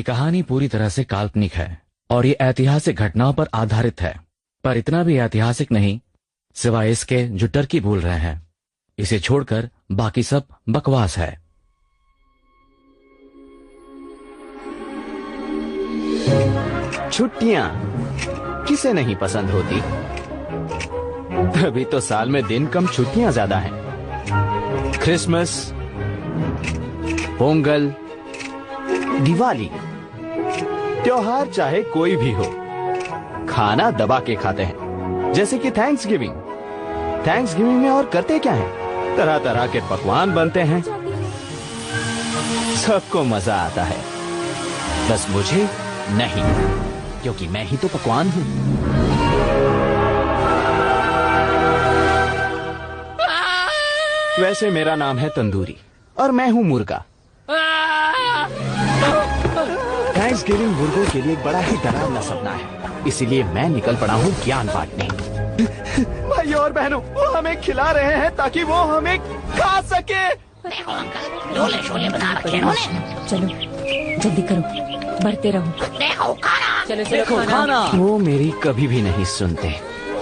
ये कहानी पूरी तरह से काल्पनिक है और ये ऐतिहासिक घटनाओं पर आधारित है, पर इतना भी ऐतिहासिक नहीं सिवाय इसके जो टर्की बोल रहे हैं। इसे छोड़कर बाकी सब बकवास है। छुट्टियां किसे नहीं पसंद होती? अभी तो साल में दिन कम छुट्टियां ज्यादा हैं। क्रिसमस, पोंगल, दिवाली, त्योहार चाहे कोई भी हो, खाना दबा के खाते हैं। जैसे कि थैंक्सगिविंग में और करते क्या है, तरह तरह के पकवान बनते हैं, सबको मजा आता है। बस मुझे नहीं, क्योंकि मैं ही तो पकवान हूं। वैसे मेरा नाम है तंदूरी और मैं हूं मुर्गा। थैंक्सगिविंग मुर्गों के लिए एक बड़ा ही डरावना सपना है, इसीलिए मैं निकल पड़ा हूं ज्ञान बांटने। भाई और बहनों, वो हमें खिला रहे हैं ताकि वो हमें खा सके। देखो अंकल, झोले शोले बना रखे उन्होंने। चलो जल्दी करो, बढ़ते रहो। देखो खाना, चलो देखो खाना। वो मेरी कभी भी नहीं सुनते।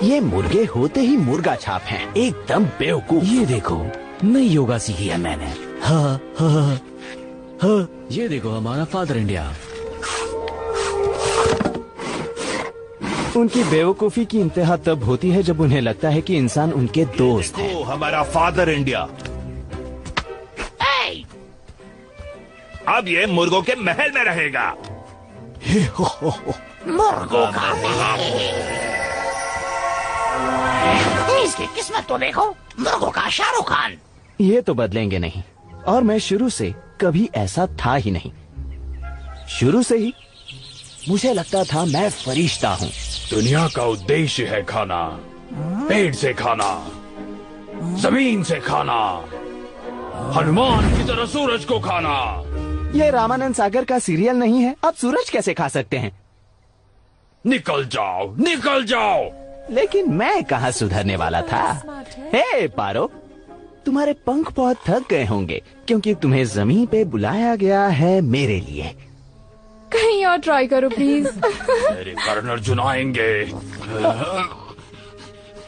ये मुर्गे होते ही मुर्गा छाप हैं, एकदम बेवकूफ। ये देखो नई योगा सीखी है मैंने। हाँ हाँ हाँ, ये देखो हमारा फादर इंडिया। उनकी बेवकूफी की इंतहा तब होती है जब उन्हें लगता है कि इंसान उनके दोस्त है। हमारा फादर इंडिया। अब ये मुर्गों के महल में रहेगा। मुर्गों का महल। इसकी किस्मत तो देखो, मुर्गों का शाहरुख खान। ये तो बदलेंगे नहीं, और मैं शुरू से कभी ऐसा था ही नहीं। शुरू से ही मुझे लगता था मैं फरिश्ता हूँ। दुनिया का उद्देश्य है खाना, पेट से खाना, जमीन से खाना, हनुमान की तरह सूरज को खाना। ये रामानंद सागर का सीरियल नहीं है, आप सूरज कैसे खा सकते हैं? निकल जाओ, निकल जाओ। लेकिन मैं कहाँ सुधरने वाला था। हे पारो, तुम्हारे पंख बहुत थक गए होंगे क्योंकि तुम्हें जमीन पे बुलाया गया है मेरे लिए। कहीं और ट्राई करो प्लीज। मेरे कर्ण अर्जुन आएंगे।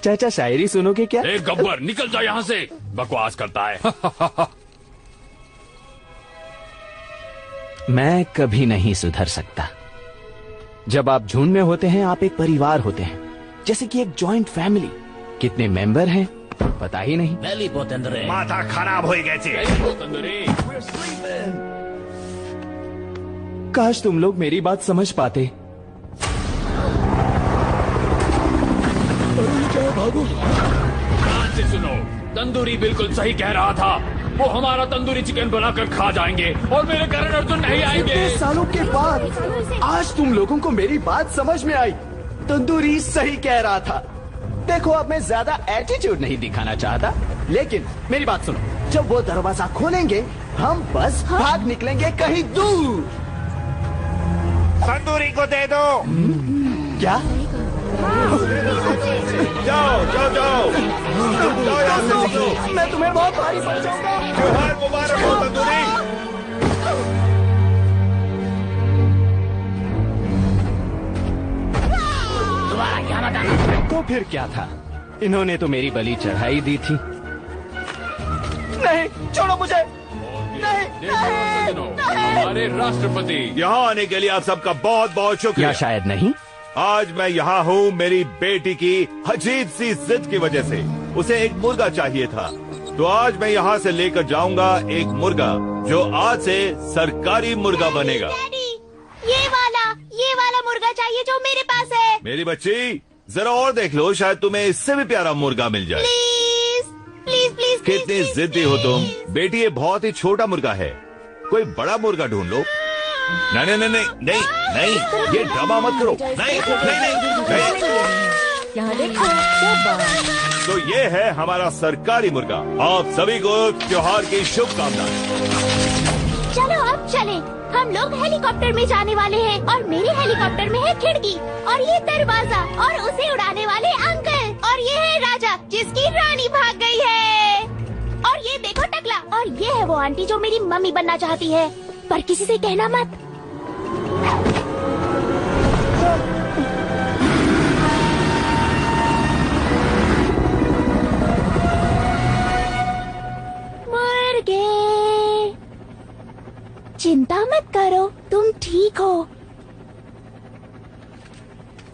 चाचा शायरी सुनोगे क्या? ए गब्बर, निकल जा यहाँ से, बकवास करता है। मैं कभी नहीं सुधर सकता। जब आप झुंड में होते हैं, आप एक परिवार होते हैं, जैसे कि एक जॉइंट फैमिली। कितने मेंबर हैं पता ही नहीं। माथा खराब हो गए थे। काश तुम लोग मेरी बात समझ पाते। भागो। ध्यान से सुनो, तंदूरी बिल्कुल सही कह रहा था। वो हमारा तंदूरी चिकन बनाकर खा जाएंगे और मेरे कर्ण अर्जुन नहीं आएंगे। 30 सालों के बाद आज तुम लोगों को मेरी बात समझ में आई। तंदूरी सही कह रहा था। देखो, अब मैं ज्यादा एटीट्यूड नहीं दिखाना चाहता, लेकिन मेरी बात सुनो। जब वो दरवाजा खोलेंगे, हम बस भाग निकलेंगे कहीं दूर। तंदूरी को दे दो। क्या? जाओ जाओ जाओ, जाओ यहाँ से निकलो। मैं तुम्हें बहुत भारी पड़ जाऊंगा। त्योहार मुबारक हो तंदूरी। दोबारा क्या बताना? तो फिर क्या था? इन्होंने तो मेरी बलि चढ़ाई दी थी। नहीं, छोड़ो मुझे। हमारे राष्ट्रपति, यहाँ आने के लिए आप सबका बहुत बहुत शुक्रिया। या शायद नहीं। आज मैं यहाँ हूँ मेरी बेटी की अजीब सी जिद की वजह से। उसे एक मुर्गा चाहिए था, तो आज मैं यहाँ से लेकर जाऊंगा एक मुर्गा जो आज से सरकारी मुर्गा बनेगा। ये वाला मुर्गा चाहिए जो मेरे पास है। मेरी बच्ची, जरा और देख लो, शायद तुम्हें इससे भी प्यारा मुर्गा मिल जाए। Please please. कितनी जिद्दी हो तुम बेटी, ये बहुत ही छोटा मुर्गा है, कोई बड़ा मुर्गा ढूंढ लो। नहीं नहीं नहीं नहीं नहीं, ये ड्रामा मत करो। नहीं नहीं नहीं, यहाँ देखो। तो ये है हमारा सरकारी मुर्गा। आप सभी को त्योहार की शुभकामनाएं। चलो अब चलें। हम लोग हेलीकॉप्टर में जाने वाले हैं और मेरे हेलीकॉप्टर में है खिड़की और ये दरवाजा और उसे उड़ाने वाले अंकल, और ये है राजा जिसकी रानी भाग गई है, और ये देखो टकला, और ये है वो आंटी जो मेरी मम्मी बनना चाहती है, पर किसी से कहना मत।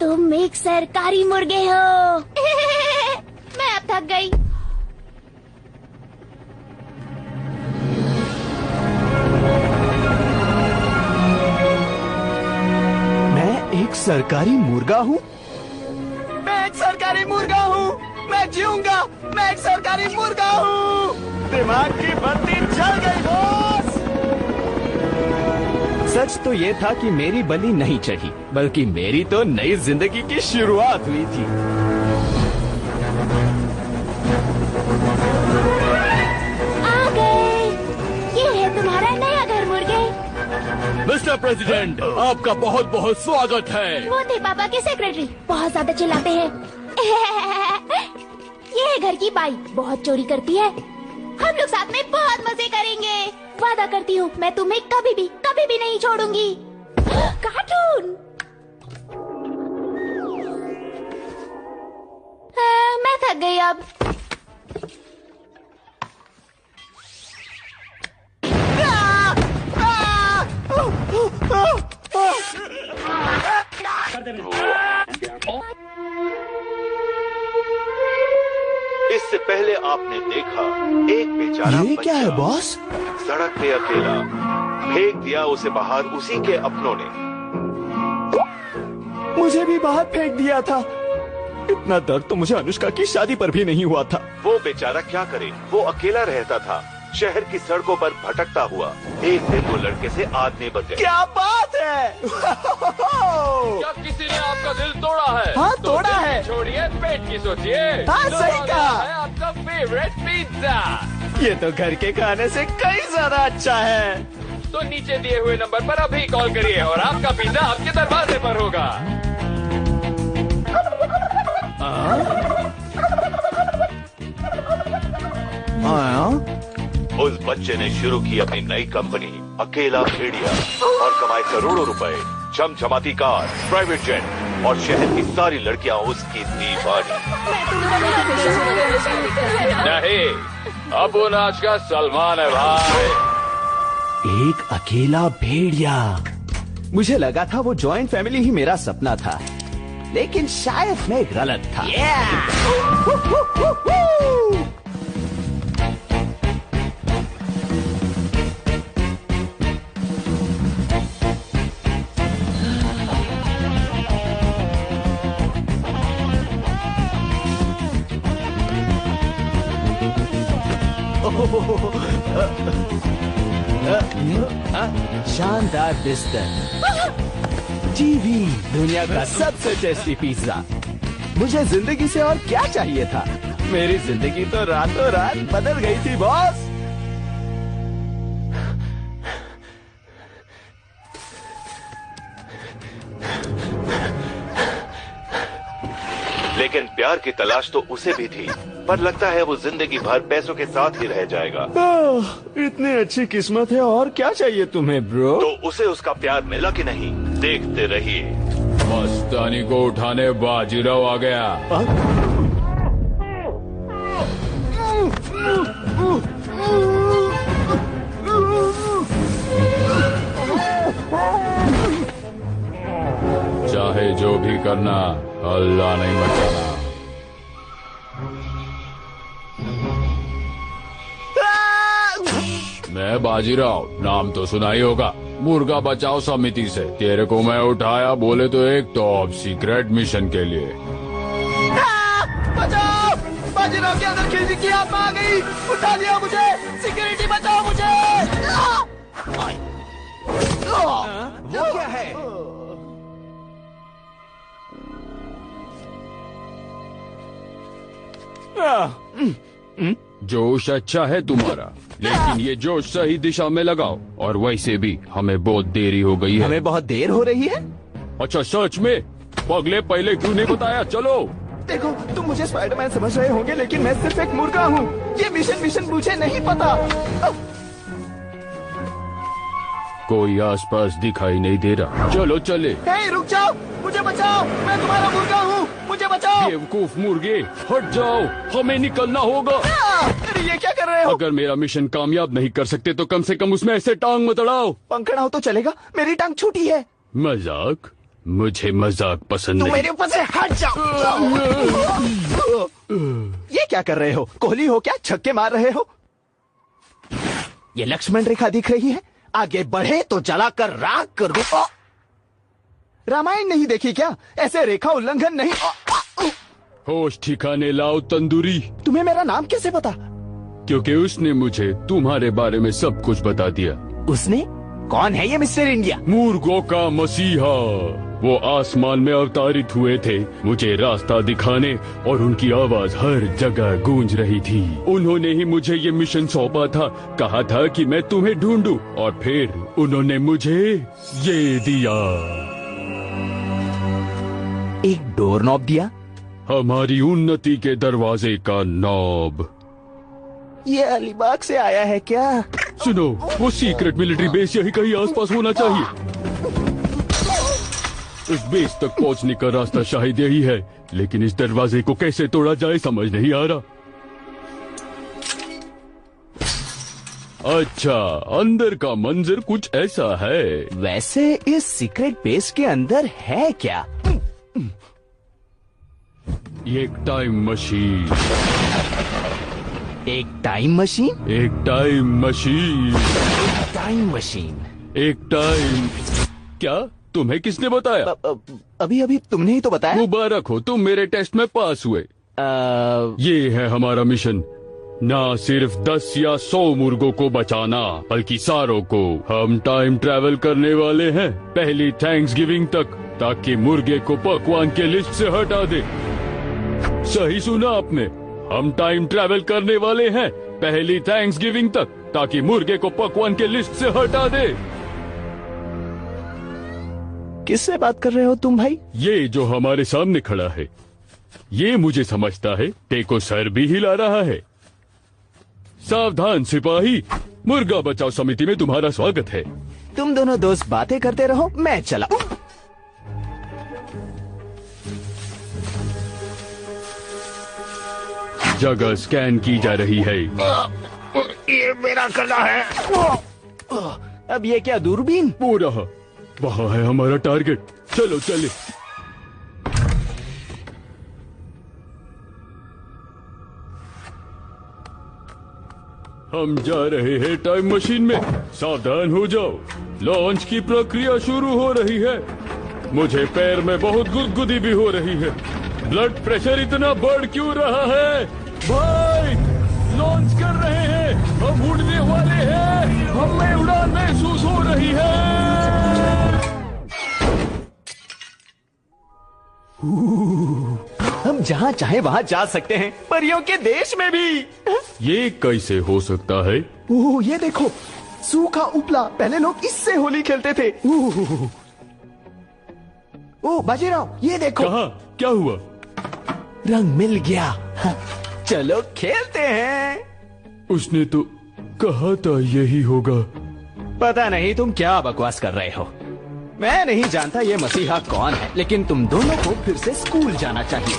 तुम एक सरकारी मुर्गे हो। मैं अब थक गई। मैं एक सरकारी मुर्गा हूँ। मैं एक सरकारी मुर्गा हूँ। मैं जीऊंगा। मैं एक सरकारी मुर्गा हूँ। दिमाग की बत्ती जल गई बॉस। सच तो ये था कि मेरी बलि नहीं चढ़ी, बल्कि मेरी तो नई जिंदगी की शुरुआत हुई थी। आ गए। ये है तुम्हारा नया घर मुर्गे। मिस्टर प्रेसिडेंट, आपका बहुत बहुत स्वागत है। वो थे पापा के सेक्रेटरी, बहुत ज्यादा चिल्लाते हैं। ये है घर की बाई, बहुत चोरी करती है। हम लोग साथ में बहुत मजे करेंगे। वादा करती हूँ मैं तुम्हें कभी भी नहीं छोड़ूंगी। कार्टून। मैं थक गई अब। इससे पहले आपने देखा एक बेचारा ये क्या है बच्चा बॉस? सड़क पे अकेला फेंक दिया उसे बाहर उसी के अपनों ने। मुझे भी बाहर फेंक दिया था। इतना दर्द तो मुझे अनुष्का की शादी पर भी नहीं हुआ था। वो बेचारा क्या करे, वो अकेला रहता था शहर की सड़कों पर भटकता हुआ। एक दिन वो लड़के से आदमी बन गए। क्या बात है। क्या किसी ने आपका दिल तोड़ा है? हाँ, तो तोड़ा दिल की है। छोड़िए, पेट की सोचिए। हाँ, तो सही आ कहा। गया है आपका फेवरेट पिज्जा। ये तो घर के खाने से कई ज्यादा अच्छा है। तो नीचे दिए हुए नंबर पर अभी कॉल करिए और आपका पिज्जा आपके दरवाजे पर होगा। उस बच्चे ने शुरू की अपनी नई कंपनी अकेला भेड़िया और कमाए करोड़ों रुपए। चमचमाती कार, प्राइवेट जेट और शहर की सारी लड़कियां उसकी दीवानी। नहीं, अब वो नाच का सलमान है भाई। एक अकेला भेड़िया। मुझे लगा था वो जॉइंट फैमिली ही मेरा सपना था, लेकिन शायद मैं गलत था। शानदार बिस्तर, टीवी, दुनिया का सबसे टेस्टी पिज्जा। मुझे जिंदगी से और क्या चाहिए था। मेरी जिंदगी तो रातों रात बदल गई थी बॉस। लेकिन प्यार की तलाश तो उसे भी थी, पर लगता है वो जिंदगी भर पैसों के साथ ही रह जाएगा। इतनी अच्छी किस्मत है, और क्या चाहिए तुम्हें ब्रो? तो उसे उसका प्यार मिला कि नहीं, देखते रहिए। मस्तानी को उठाने बाजीराव आ गया। चाहे जो भी करना, अल्लाह नहीं मचाना। मैं बाजीराव, नाम तो सुना ही होगा, मुर्गा बचाओ समिति से। तेरे को मैं उठाया बोले तो एक टॉप सीक्रेट मिशन के लिए। बचाओ! बाजीराव के अंदर खिलजी की आत्मा आ गई। उठा लिया मुझे। सिक्योरिटी बचाओ मुझे। वो क्या है? जोश अच्छा है तुम्हारा, लेकिन ये जोश सही दिशा में लगाओ। और वैसे भी हमें बहुत देरी हो गई है। हमें बहुत देर हो रही है। अच्छा सच में? पगले पहले क्यों नहीं बताया? चलो। देखो, तुम मुझे स्पाइडरमैन समझ रहे होंगे, लेकिन मैं सिर्फ एक मुर्गा हूँ। ये मिशन मुझे नहीं पता। कोई आसपास दिखाई नहीं दे रहा। चलो चले। हे, रुक जाओ, मुझे बचाओ। मैं तुम्हारा मुर्गा हूँ, मुझे बचाओ। बेवकूफ मुर्गे, हट जाओ, हमें निकलना होगा। अरे ये क्या कर रहे हो? अगर मेरा मिशन कामयाब नहीं कर सकते तो कम से कम उसमें ऐसे टांग मत अड़ाओ। पंखड़ा हो तो चलेगा, मेरी टांग छूटी है। मजाक? मुझे मजाक पसंद तुम नहीं। मेरे ऊपर से हट जाओ। ये क्या कर रहे हो? कोहली हो क्या? छक्के मार रहे हो? ये लक्ष्मण रेखा दिख रही है, आगे बढ़े तो जलाकर राख कर दो। रामायण नहीं देखी क्या? ऐसे रेखा उल्लंघन नहीं। होश ठिकाने लाओ तंदूरी, तुम्हें मेरा नाम कैसे पता? क्योंकि उसने मुझे तुम्हारे बारे में सब कुछ बता दिया। उसने? कौन है ये मिस्टर इंडिया? मूर्खों का मसीहा। वो आसमान में अवतारित हुए थे मुझे रास्ता दिखाने, और उनकी आवाज हर जगह गूंज रही थी। उन्होंने ही मुझे ये मिशन सौंपा था, कहा था कि मैं तुम्हें ढूंढूं, और फिर उन्होंने मुझे ये दिया। एक डोर नॉब दिया? हमारी उन्नति के दरवाजे का नॉब। ये अलीबाग से आया है क्या? सुनो, वो सीक्रेट मिलिट्री बेस यही कहीं आसपास होना चाहिए। इस बेस तक पहुंचने का रास्ता शायद यही है, लेकिन इस दरवाजे को कैसे तोड़ा जाए समझ नहीं आ रहा। अच्छा, अंदर का मंजर कुछ ऐसा है। वैसे इस सीक्रेट बेस के अंदर है क्या? ये एक टाइम मशीन। एक टाइम मशीन? एक टाइम मशीन। Time machine? एक टाइम। क्या तुम्हें किसने बताया? अभी अभी तुमने ही तो बताया। मुबारक हो, तुम मेरे टेस्ट में पास हुए। ये है हमारा मिशन, ना सिर्फ 10 या 100 मुर्गों को बचाना, बल्कि सारों को। हम टाइम ट्रैवल करने वाले हैं पहली थैंक्सगिविंग तक, ताकि मुर्गे को पकवान के लिस्ट से हटा दे। सही सुना आपने, हम टाइम ट्रैवल करने वाले हैं पहली थैंक्सगिविंग तक, ताकि मुर्गे को पकवान के लिस्ट से हटा दे। किससे बात कर रहे हो तुम भाई? ये जो हमारे सामने खड़ा है, ये मुझे समझता है, टेको सर भी हिला रहा है। सावधान सिपाही, मुर्गा बचाओ समिति में तुम्हारा स्वागत है। तुम दोनों दोस्त बातें करते रहो, मैं चला। जगह स्कैन की जा रही है। ये मेरा गला है। अब ये क्या दूरबीन? वो रहा, वहाँ है हमारा टारगेट। चलो चले। हम जा रहे हैं टाइम मशीन में, सावधान हो जाओ। लॉन्च की प्रक्रिया शुरू हो रही है। मुझे पैर में बहुत गुदगुदी भी हो रही है। ब्लड प्रेशर इतना बढ़ क्यों रहा है? भाई, लॉन्च कर रहे हैं, हम उड़ने वाले हैं, हमें उड़ान महसूस हो रही है। हम जहाँ चाहे वहाँ जा सकते हैं, परियों के देश में भी। ये कैसे हो सकता है? ओह, ये देखो, सूखा उपला। पहले लोग इससे होली खेलते थे। ओह बाजीराव, ये देखो। कहाँ? क्या हुआ? रंग मिल गया। चलो खेलते हैं। उसने तो कहा था यही होगा। पता नहीं तुम क्या बकवास कर रहे हो। मैं नहीं जानता ये मसीहा कौन है, लेकिन तुम दोनों को फिर से स्कूल जाना चाहिए।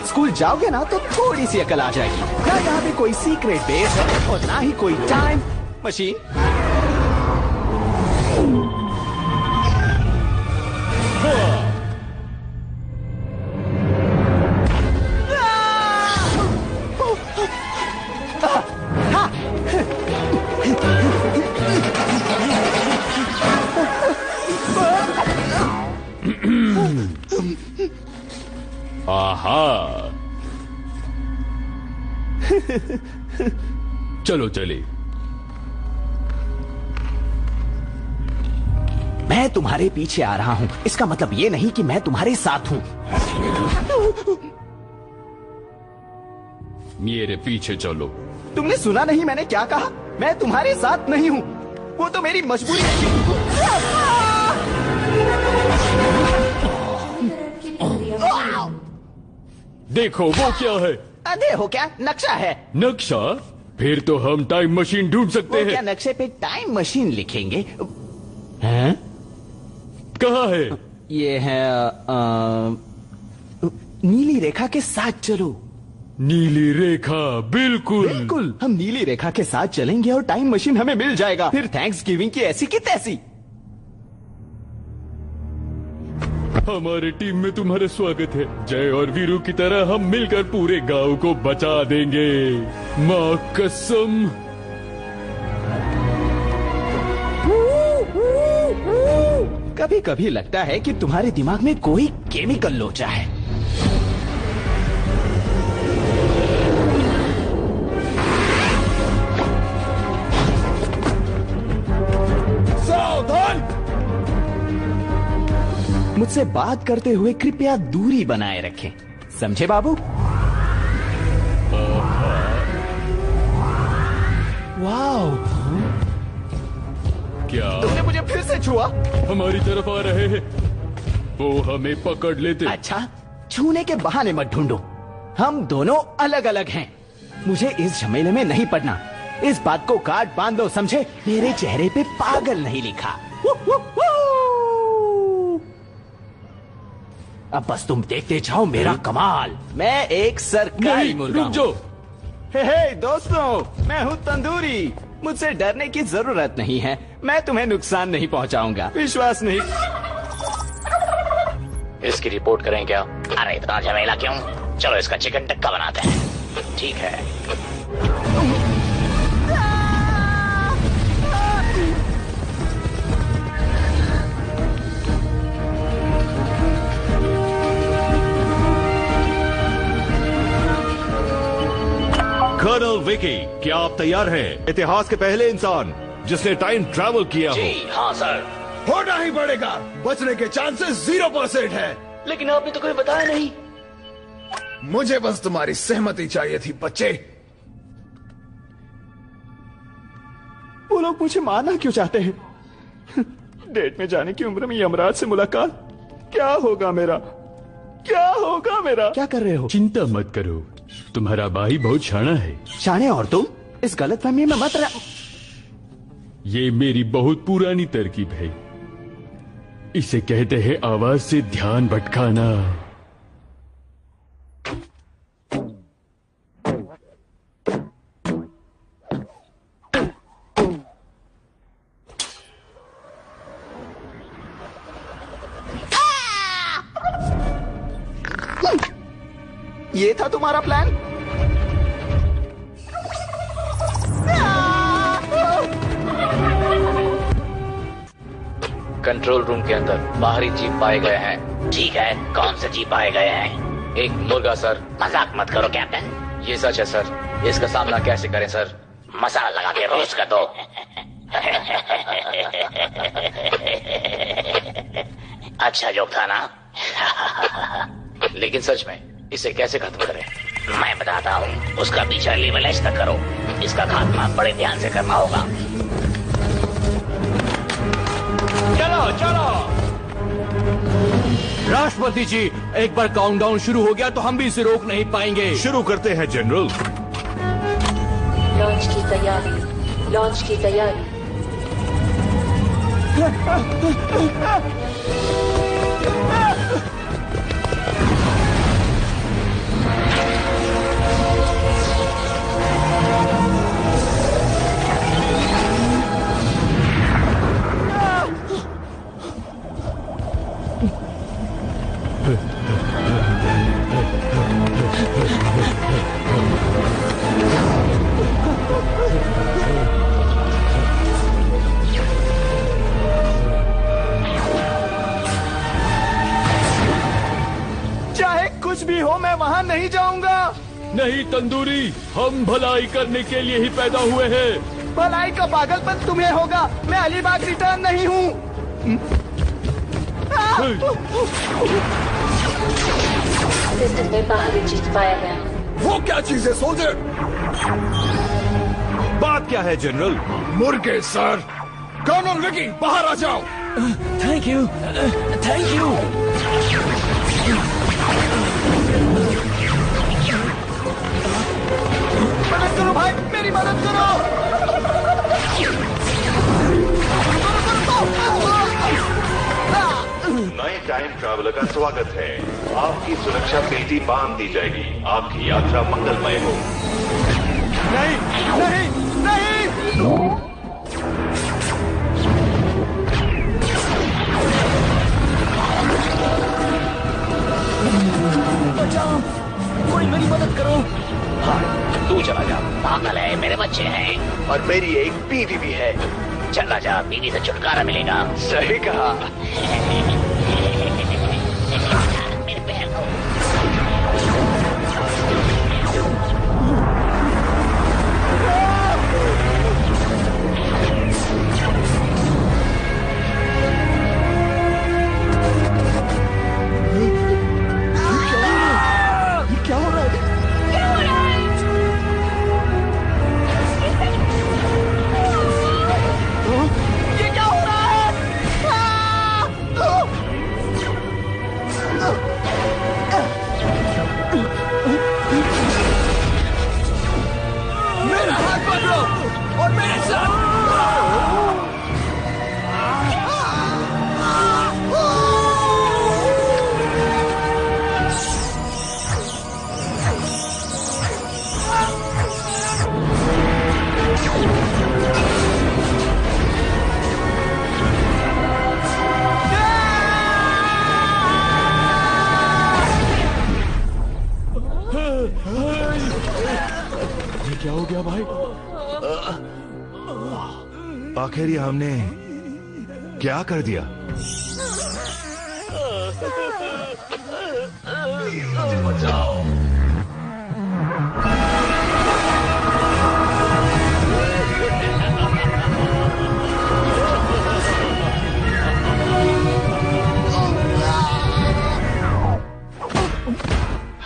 स्कूल जाओगे ना तो थोड़ी सी अकल आ जाएगी। ना यहाँ पे कोई सीक्रेट बेस है और ना ही कोई टाइम मशीन। आहा। चलो चले। मैं तुम्हारे पीछे आ रहा हूँ, इसका मतलब ये नहीं कि मैं तुम्हारे साथ हूँ। मेरे पीछे चलो। तुमने सुना नहीं मैंने क्या कहा? मैं तुम्हारे साथ नहीं हूँ, वो तो मेरी मजबूरी है। देखो वो क्या है? अधे हो क्या? नक्शा है। नक्शा? फिर तो हम टाइम मशीन ढूंढ सकते क्या हैं। नक्शे पे टाइम मशीन लिखेंगे? हैं? कहाँ है? ये है नीली रेखा के साथ चलो। नीली रेखा? बिल्कुल बिल्कुल, हम नीली रेखा के साथ चलेंगे और टाइम मशीन हमें मिल जाएगा। फिर थैंक्स गिविंग की ऐसी की तैसी। हमारे टीम में तुम्हारा स्वागत है। जय और वीरू की तरह हम मिलकर पूरे गांव को बचा देंगे, माँ कसम। कभी कभी लगता है कि तुम्हारे दिमाग में कोई केमिकल लोचा है। सावधान! मुझसे बात करते हुए कृपया दूरी बनाए रखें, समझे बाबू? वाओ, क्या तुमने मुझे फिर से छुआ? हमारी तरफ आ रहे हैं? वो हमें पकड़ लेते। अच्छा, छूने के बहाने मत ढूंढो। हम दोनों अलग अलग हैं। मुझे इस झमेले में नहीं पड़ना। इस बात को गांठ बांध दो, समझे? मेरे चेहरे पे पागल नहीं लिखा। अब बस तुम देखते जाओ मेरा कमाल। मैं एक सरकारी मुर्गा रुक जाओ। हे दोस्तों, मैं हूँ तंदूरी। मुझसे डरने की जरूरत नहीं है। मैं तुम्हें नुकसान नहीं पहुंचाऊंगा, विश्वास नहीं। इसकी रिपोर्ट करें क्या? अरे इतना झमेला क्यों? चलो इसका चिकन टिक्का बनाते हैं। ठीक है। कर्नल विकी, क्या आप तैयार हैं? इतिहास के पहले इंसान जिसने टाइम ट्रैवल किया हो। जी हाँ सर। होना ही पड़ेगा। बचने के चांसेस 0% है। लेकिन आपने तो कोई बताया नहीं। मुझे बस तुम्हारी सहमति चाहिए थी बच्चे। वो लोग मुझे मारना क्यों चाहते हैं? डेट में जाने की उम्र में यमराज से मुलाकात। क्या होगा मेरा? क्या होगा मेरा? क्या कर रहे हो? चिंता मत करो, तुम्हारा भाई बहुत शाना है। शाने और तुम इस गलतफहमी में मत रह। ये मेरी बहुत पुरानी तरकीब है। इसे कहते हैं आवाज से ध्यान भटकाना। ये था तुम्हारा प्लान? कंट्रोल रूम के अंदर बाहरी जीप पाए गए हैं। ठीक है, कौन से जीप पाए गए हैं? एक मुर्गा सर। मजाक मत करो कैप्टन, ये सच है सर। इसका सामना कैसे करें सर? मसाला लगा के रोस्ट कर दो। अच्छा जोक था ना? लेकिन सच में इसे कैसे खत्म करें? मैं बताता हूँ। उसका पीछा लेवलाइज तक करो। इसका खात्मा बड़े ध्यान से करना होगा। चलो चलो। राष्ट्रपति जी, एक बार काउंटडाउन शुरू हो गया तो हम भी इसे रोक नहीं पाएंगे। शुरू करते हैं जनरल। लॉन्च की तैयारी, लॉन्च की तैयारी। चाहे कुछ भी हो, मैं वहां नहीं जाऊंगा। नहीं तंदूरी, हम भलाई करने के लिए ही पैदा हुए हैं। भलाई का पागलपन तुम्हें होगा। मैं अलीबाग रिटर्न नहीं हूँ। सिस्टम में बाहरी जीत पाया गया। वो क्या चीज है सोल्जर? बात क्या है जनरल? मुर्गे सर। कर्नल विकी, बाहर आ जाओ। Thank you, thank you. मदद करो भाई, मेरी मदद करो। नए टाइम ट्रैवलर का स्वागत है। आपकी सुरक्षा पेटी बांध दी जाएगी। आपकी यात्रा मंगलमय हो। नहीं नहीं नहीं। चला जा। पागल है, मेरे बच्चे हैं और मेरी एक बीवी भी है। चला जा, बीवी से छुटकारा मिलेगा। सही कहा। मेरे पैर को क्या हो रहा है? ये क्या हो रहा है? मेरा हाथ पकड़ो और मेरे साथ। क्या हो गया भाई? आखिर ये हमने क्या कर दिया?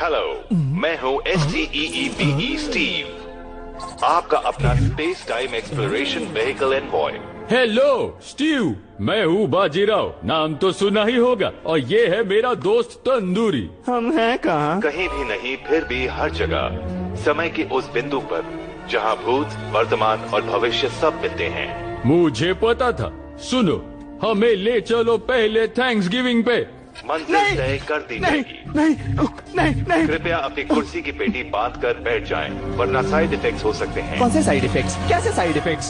हेलो, मैं हूँ STEEVE स्टीव, आपका अपना space time exploration vehicle envoy. Hello Steve, मैं हूँ बाजीराव, नाम तो सुना ही होगा। और ये है मेरा दोस्त तंदूरी। हम हैं कहाँ? कहीं भी नहीं, फिर भी हर जगह, समय के उस बिंदु पर जहाँ भूत, वर्तमान और भविष्य सब मिलते हैं। मुझे पता था। सुनो, हमें ले चलो पहले थैंक्सगिविंग पे। मंजिल तय कर दी जाएगी। नहीं। कृपया अपनी कुर्सी की पेटी बांध कर बैठ जाएं, वरना साइड इफेक्ट्स हो सकते हैं। कौन से साइड इफेक्ट्स? कैसे साइड इफेक्ट्स?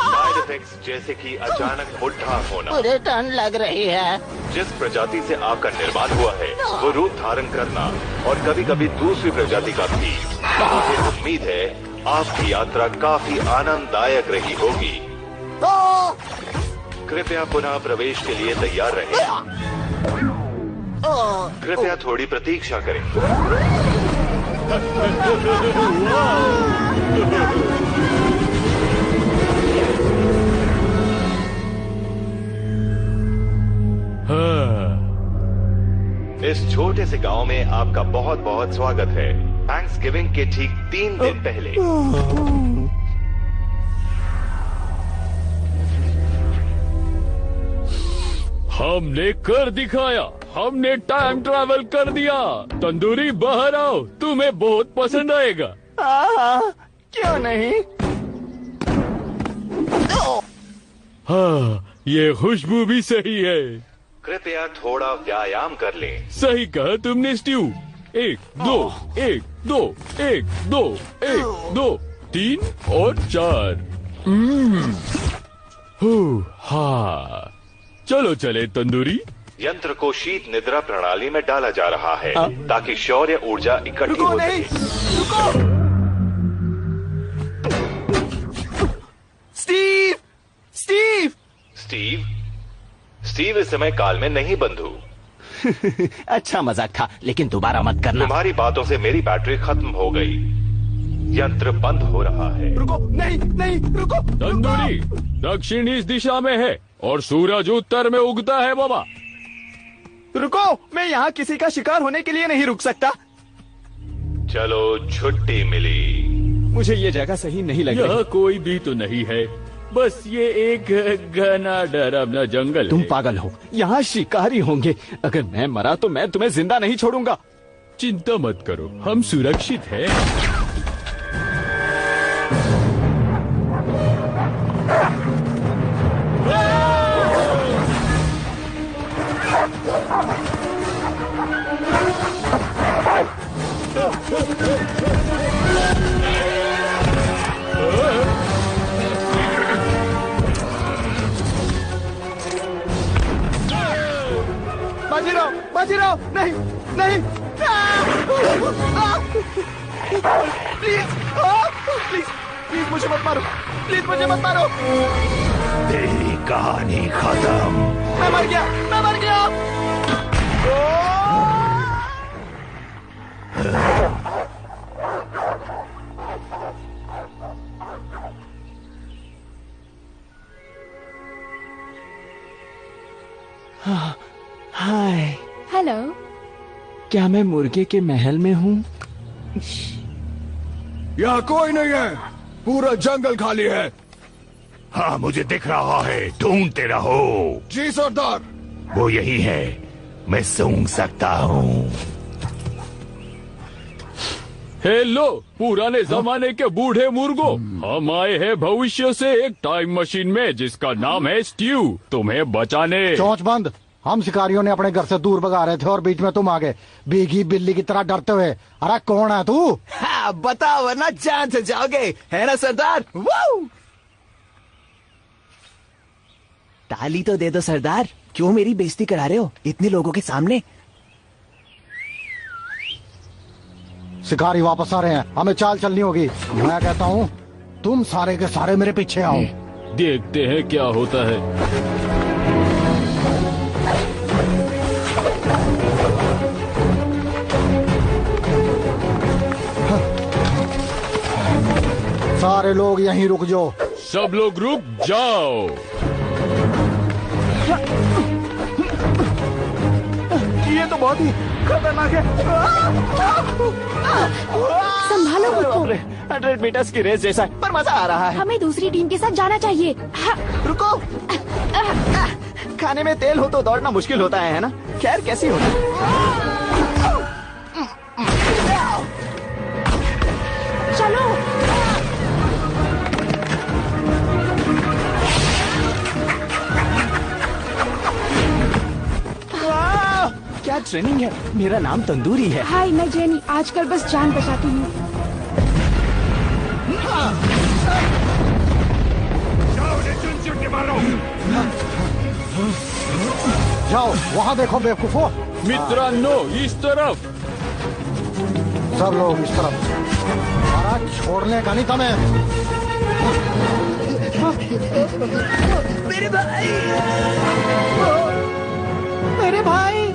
साइड इफेक्ट्स जैसे कि अचानक बुढ़ा होना, मुझे ठंड लग रही है। जिस प्रजाति से आपका निर्माण हुआ है वो रूप धारण करना, और कभी कभी दूसरी प्रजाति का भी। मुझे उम्मीद है आपकी यात्रा काफी आनंददायक रही होगी। कृपया पुनः प्रवेश के लिए तैयार रहें। कृपया थोड़ी प्रतीक्षा करें। इस छोटे से गांव में आपका बहुत बहुत स्वागत है। थैंक्सगिविंग के ठीक 3 दिन पहले हमने कर दिखाया, हमने टाइम ट्रैवल कर दिया। तंदूरी बाहर आओ, तुम्हें बहुत पसंद आएगा। क्यों नहीं? हाँ, ये खुशबू भी सही है। कृपया थोड़ा व्यायाम कर लें। सही कहा तुमने स्टीव। 1 2 1 2 1 2 1 2 3 और 4। हाँ, चलो चले तंदूरी। यंत्र को शीत निद्रा प्रणाली में डाला जा रहा है ताकि शौर्य ऊर्जा इकट्ठी हो सके। स्टीव! स्टीव! स्टीव? स्टीव इस समय काल में नहीं बंधु। अच्छा मजाक था, लेकिन दोबारा मत करना। तुम्हारी बातों से मेरी बैटरी खत्म हो गई। यंत्र बंद हो रहा है। रुको, नहीं, रुको। तंदूरी, दक्षिण इस दिशा में है और सूरज उत्तर में उगता है बाबा। रुको, मैं यहाँ किसी का शिकार होने के लिए नहीं रुक सकता। चलो, छुट्टी मिली। मुझे ये जगह सही नहीं लग रही। यहाँ कोई भी तो नहीं है, बस ये एक घना डरावना जंगल तुम है। पागल हो, यहाँ शिकारी होंगे। अगर मैं मरा तो मैं तुम्हें जिंदा नहीं छोड़ूंगा। चिंता मत करो, हम सुरक्षित हैं। गिराओ, नहीं नहीं, प्लीज प्लीज प्लीज मुझे मत मारो, प्लीज मुझे मत मारो। तेरी कहानी खत्म। मैं मर गया, मैं मर गया। हाय, हेलो। क्या मैं मुर्गे के महल में हूँ? यहाँ कोई नहीं है, पूरा जंगल खाली है। हाँ मुझे दिख रहा है, ढूंढते रहो। जी सरदार। वो यही है, मैं सूंघ सकता हूँ। हेलो पुराने जमाने के बूढ़े मुर्गो, हम आए हैं भविष्य से एक टाइम मशीन में जिसका नाम है स्ट्यू, तुम्हें बचाने। चोंच बंद। हम शिकारियों ने अपने घर से दूर भगा रहे थे और बीच में तुम आ गए भीगी बिल्ली की तरह डरते हुए। अरे कौन है तू? हाँ, बताओ वरना जान से जाओगे, है ना सरदार? वाह! ताली तो दे दो सरदार, क्यों मेरी बेइज्जती करा रहे हो इतने लोगों के सामने? शिकारी वापस आ रहे हैं, हमें चाल चलनी होगी। मैं कहता हूँ तुम सारे के सारे मेरे पीछे आओ। देखते हैं क्या होता है। सारे लोग यहीं रुक जाओ। सब लोग रुक जाओ। ये तो बहुत ही खतरनाक है। संभालो खुद को। 100 मीटर्स की रेस जैसा है, पर मजा आ रहा है। हमें दूसरी टीम के साथ जाना चाहिए। हाँ। रुको, खाने में तेल हो तो दौड़ना मुश्किल होता है ना? खैर कैसी होता चलो। क्या ट्रेनिंग है? मेरा नाम तंदूरी है। हाय, मैं जेनी, आजकल बस जान बचाती हूँ। जाओ वहाँ देखो बेवकूफो। मित्रांनो इस तरफ। सब लोग इस तरफ। अरे छोड़ने का नहीं तुम्हें। मेरे भाई, मेरे भाई।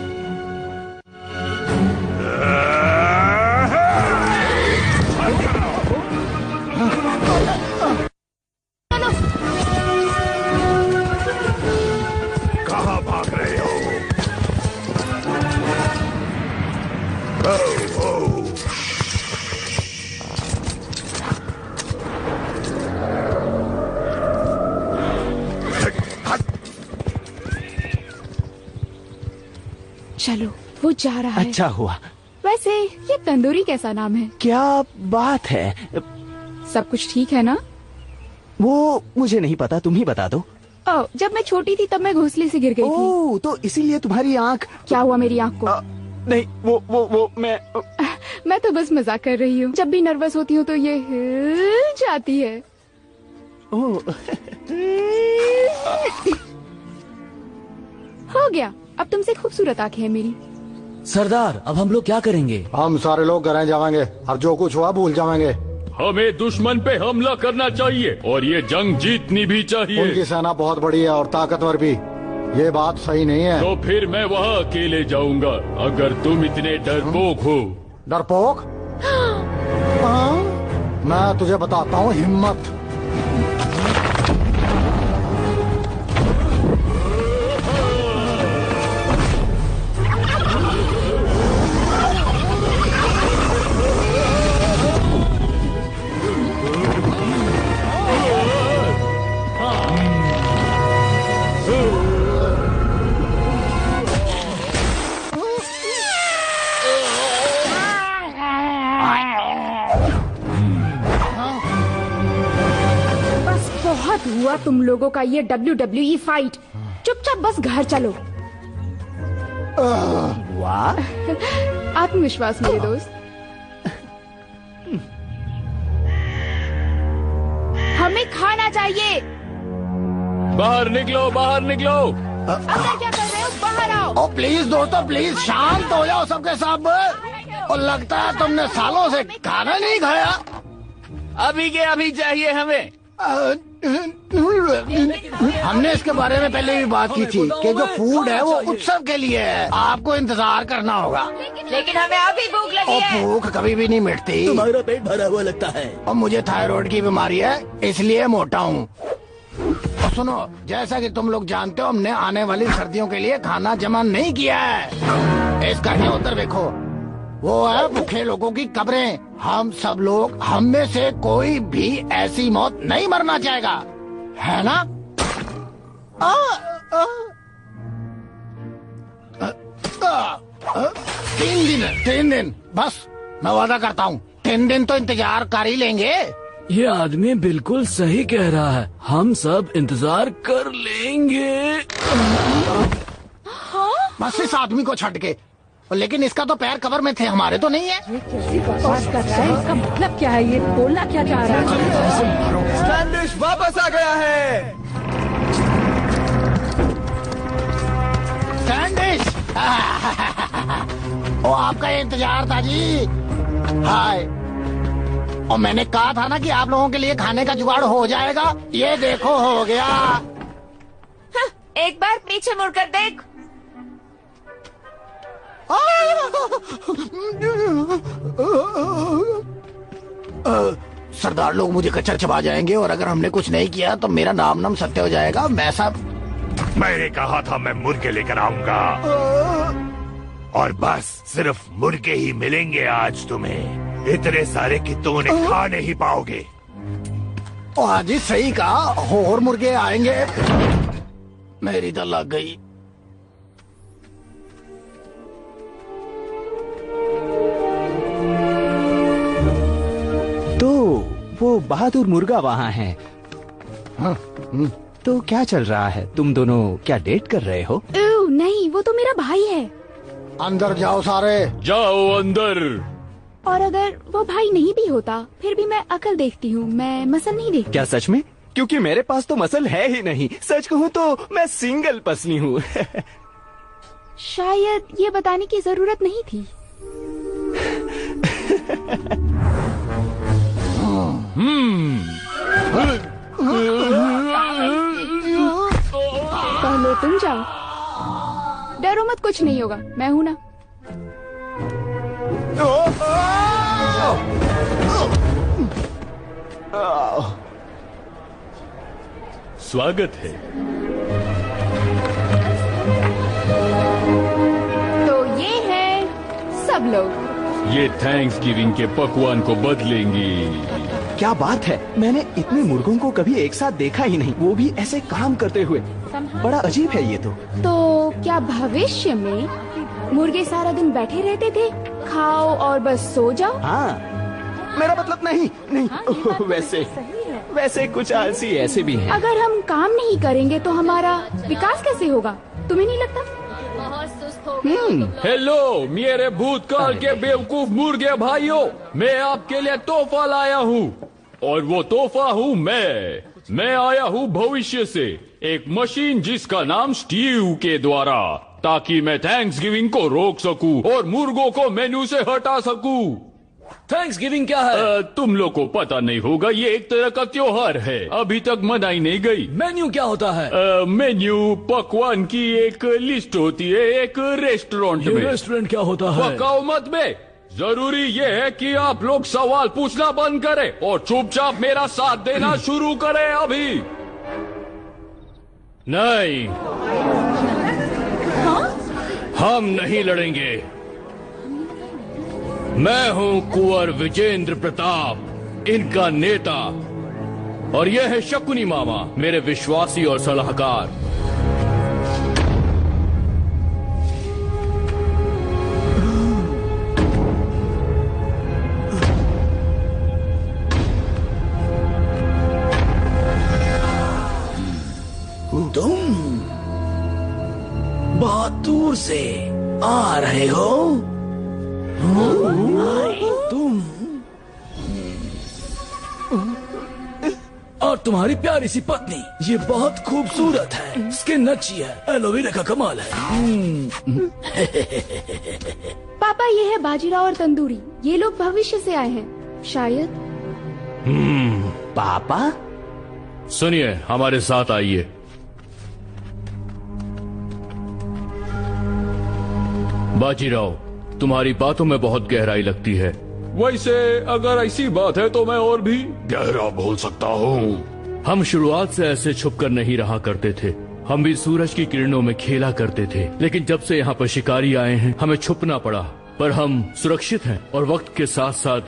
कहाँ भाग रहे हो? चलो, वो जा रहा है। अच्छा हुआ। वैसे ये तंदूरी कैसा नाम है? क्या बात है? सब कुछ ठीक है ना? वो मुझे नहीं पता, तुम ही बता दो। ओह, जब मैं छोटी थी तब मैं घोंसले से गिर गई थी। ओह, तो इसीलिए तुम्हारी आँख। क्या हुआ मेरी आँख को? नहीं, वो मैं तो बस मजाक कर रही हूँ। जब भी नर्वस होती हूँ तो ये हिल जाती है। ओह। हो गया, अब तुमसे खूबसूरत आंखें हैं मेरी। सरदार, अब हम लोग क्या करेंगे? हम सारे लोग घर जाएंगे और जो कुछ हुआ भूल जाएंगे। हमें दुश्मन पे हमला करना चाहिए और ये जंग जीतनी भी चाहिए। उनकी सेना बहुत बड़ी है और ताकतवर भी। ये बात सही नहीं है। तो फिर मैं वहाँ अकेले जाऊंगा अगर तुम इतने डरपोक हो। डरपोक? हाँ? मैं तुझे बताता हूँ हिम्मत। बहुत हुआ तुम लोगों का ये WWE फाइट। चुपचाप बस घर चलो। वाह, आत्मविश्वास मेरे दोस्त। हमें खाना चाहिए। बाहर निकलो, बाहर निकलो। अंदर क्या कर रहे हो? लोग बाहर आओ। ओ प्लीज दोस्तों, प्लीज शांत हो जाओ सबके सब। और लगता है तुमने सालों से खाना नहीं खाया। अभी के अभी चाहिए हमें। हमने इसके बारे में पहले भी बात की थी कि जो फूड है वो उत्सव के लिए है, आपको इंतजार करना होगा। लेकिन हमें अभी भूख लगी और है। भूख कभी भी नहीं मिटती। तुम्हारा पेट भरा हुआ लगता है। और मुझे थायराइड की बीमारी है, इसलिए मोटा हूँ। और सुनो, जैसा कि तुम लोग जानते हो, हमने आने वाली सर्दियों के लिए खाना जमा नहीं किया है। इस घर के उधर देखो, वो है भूखे लोगों की कब्रें। हम सब लोग, हम में से कोई भी ऐसी मौत नहीं मरना चाहेगा, है ना? 3 दिन बस, मैं वादा करता हूँ 3 दिन तो इंतजार कर ही लेंगे। ये आदमी बिल्कुल सही कह रहा है, हम सब इंतजार कर लेंगे। बस इस आदमी को छट के। लेकिन इसका तो पैर कब्र में थे, हमारे तो नहीं है। कैसी बकवास कर रहा है? इसका मतलब क्या है? ये बोलना क्या चाह रहा है? स्टैंडिश वापस आ गया है। स्टैंडिश ओ, आपका ये इंतजार था जी। हाय। और मैंने कहा था ना कि आप लोगों के लिए खाने का जुगाड़ हो जाएगा। ये देखो, हो गया। हाँ, एक बार पीछे मुड़कर देख। सरदार लोग मुझे कचर चबा जाएंगे, और अगर हमने कुछ नहीं किया तो मेरा नाम सत्य हो जाएगा। मैं सब मैंने कहा था मैं मुर्गे लेकर आऊंगा, और बस सिर्फ मुर्गे ही मिलेंगे आज तुम्हें। इतने सारे कि तुम उन्हें खा नहीं पाओगे। आज ही सही कहा, और मुर्गे आएंगे। मेरी तो लग गई। तो वो बहादुर मुर्गा वहाँ है। तो क्या चल रहा है? तुम दोनों क्या डेट कर रहे हो? नहीं, वो तो मेरा भाई है। अंदर जाओ सारे। जाओ अंदर। और अगर वो भाई नहीं भी होता, फिर भी मैं अकल देखती हूँ, मैं मसल नहीं देखती। क्या सच में? क्योंकि मेरे पास तो मसल है ही नहीं। सच कहूँ तो मैं सिंगल पसली हूँ। शायद ये बताने की जरूरत नहीं थी। पहले तुम जाओ। डरो मत, कुछ नहीं होगा, मैं हूं ना। स्वागत है। तो ये है सब लोग। ये थैंक्स गिविंग के पकवान को बदलेंगी। क्या बात है, मैंने इतने मुर्गों को कभी एक साथ देखा ही नहीं, वो भी ऐसे काम करते हुए। बड़ा अजीब है ये तो। क्या भविष्य में मुर्गे सारा दिन बैठे रहते थे, खाओ और बस सो जाओ? हाँ, मेरा मतलब नहीं। वैसे कुछ आलसी ऐसे भी हैं। अगर हम काम नहीं करेंगे तो हमारा विकास कैसे होगा? तुम्हें नहीं लगता? बहुत सुस्त हो गए। हेलो मेरे भूतकाल के बेवकूफ मुर्गे भाइयों, मैं आपके लिए तोहफा लाया हूँ, और वो तोहफा हूँ मैं आया हूँ भविष्य से, एक मशीन जिसका नाम स्टीव के द्वारा, ताकि मैं थैंक्स गिविंग को रोक सकूं और मुर्गों को मेन्यू से हटा सकूं। थैंक्स गिविंग क्या है? तुम लोग को पता नहीं होगा, ये एक तरह का त्योहार है, अभी तक मनाई नहीं गई। मेन्यू क्या होता है? मेन्यू पकवान की एक लिस्ट होती है एक रेस्टोरेंट में। रेस्टोरेंट क्या होता है? पकाओ मत बे। जरूरी ये है कि आप लोग सवाल पूछना बंद करें और चुपचाप मेरा साथ देना शुरू करें अभी। नहीं, हम नहीं लड़ेंगे। मैं हूं कुंवर विजेंद्र प्रताप, इनका नेता, और यह है शकुनी मामा, मेरे विश्वासी और सलाहकार। तुम बहुत दूर से आ रहे हो? तुम्हारी प्यारी सी पत्नी, ये बहुत खूबसूरत है, स्किन अच्छी है, एलोवेरा का कमाल है। पापा ये है बाजीराव और तंदूरी, ये लोग भविष्य से आए हैं शायद। पापा सुनिए, हमारे साथ आइए। बाजीराव, तुम्हारी बातों में बहुत गहराई लगती है। वैसे अगर ऐसी बात है तो मैं और भी गहरा बोल सकता हूँ। हम शुरुआत से ऐसे छुपकर नहीं रहा करते थे। हम भी सूरज की किरणों में खेला करते थे, लेकिन जब से यहाँ पर शिकारी आए हैं हमें छुपना पड़ा। पर हम सुरक्षित हैं और वक्त के साथ साथ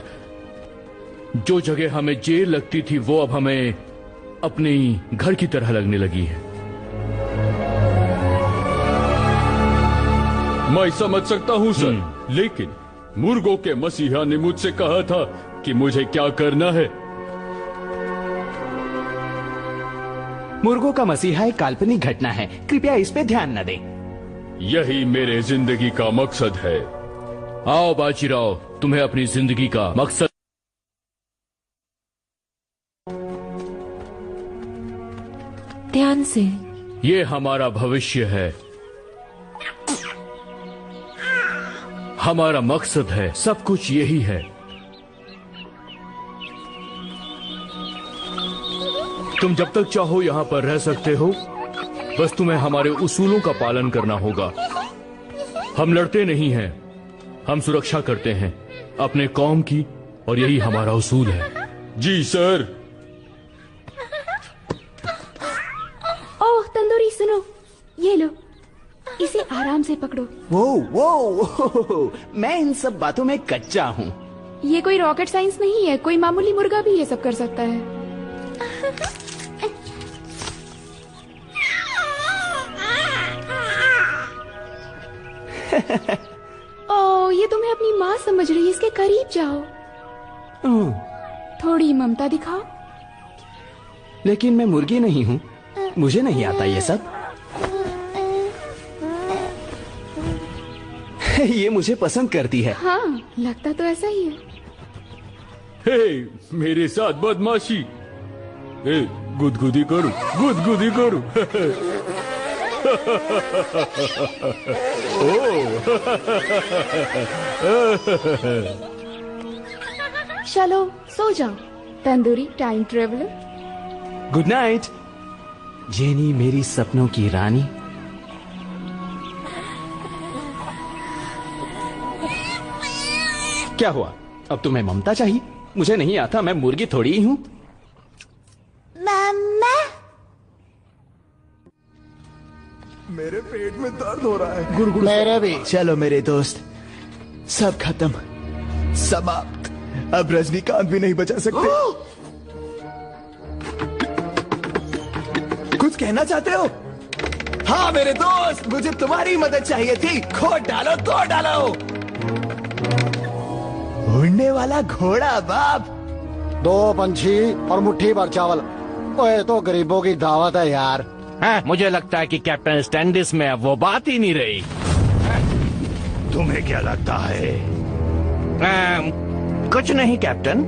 जो जगह हमें जेल लगती थी वो अब हमें अपने घर की तरह लगने लगी है। मैं समझ सकता हूँ सर, लेकिन मुर्गों के मसीहा ने मुझसे कहा था कि मुझे क्या करना है। मुर्गों का मसीहा एक काल्पनिक घटना है, कृपया इस पे ध्यान न दें। यही मेरे जिंदगी का मकसद है। आओ बाजीराव, तुम्हें अपनी जिंदगी का मकसद। ध्यान से। ये हमारा भविष्य है, हमारा मकसद है, सब कुछ यही है। तुम जब तक चाहो यहाँ पर रह सकते हो, बस तुम्हें हमारे उसूलों का पालन करना होगा। हम लड़ते नहीं हैं, हम सुरक्षा करते हैं अपने कौम की, और यही हमारा उसूल है। जी सर। ओह तंदूरी, सुनो, ये लो, इसे आराम से पकड़ो। वो मैं इन सब बातों में कच्चा हूँ। ये कोई रॉकेट साइंस नहीं है, कोई मामूली मुर्गा भी ये सब कर सकता है। ओह, ये तुम्हें अपनी माँ समझ रही है, इसके करीब जाओ, थोड़ी ममता दिखाओ। लेकिन मैं मुर्गी नहीं हूँ, मुझे नहीं आता ये सब। ये मुझे पसंद करती है। हाँ, लगता तो ऐसा ही है। हे, मेरे साथ बदमाशी। ए, गुदगुदी करूं, गुदगुदी करूं। चलो सो जाओ tandoori time traveller. Good night jenny, मेरी सपनों की रानी। क्या हुआ, अब तुम्हें ममता चाहिए? मुझे नहीं आता, मैं मुर्गी थोड़ी ही हूँ। मम्मा, मेरे पेट में दर्द हो रहा है। गुड़गुड़ मेरे भी। चलो मेरे दोस्त, सब खत्म, समाप्त। अब रजनीकांत भी नहीं बचा सकते। कुछ कहना चाहते हो? हाँ मेरे दोस्त, मुझे तुम्हारी मदद चाहिए थी। खोद डालो, तोड़ डालो। उड़ने वाला घोड़ा बाप। 2 पंछी और मुट्ठी भर चावल। ओए, तो गरीबों की दावत है यार। हाँ, मुझे लगता है कि कैप्टन स्टैंडिस में अब वो बात ही नहीं रही। तुम्हें क्या लगता है? कुछ नहीं कैप्टन।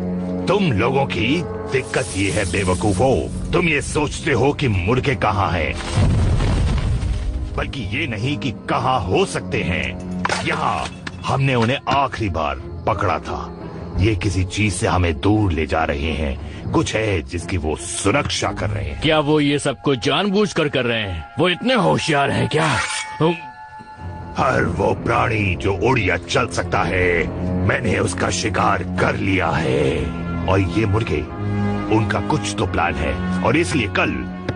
तुम लोगों की दिक्कत ये है बेवकूफो, तुम ये सोचते हो कि मुर्गे कहाँ हैं, बल्कि ये नहीं कि कहाँ हो सकते हैं। यहाँ हमने उन्हें आखिरी बार पकड़ा था। ये किसी चीज से हमें दूर ले जा रहे हैं। कुछ है जिसकी वो सुरक्षा कर रहे हैं। क्या वो ये सब कुछ जानबूझकर कर रहे हैं? वो इतने होशियार हैं क्या? हर वो प्राणी जो उड़ या चल सकता है, मैंने उसका शिकार कर लिया है। और ये मुर्गे, उनका कुछ तो प्लान है, और इसलिए कल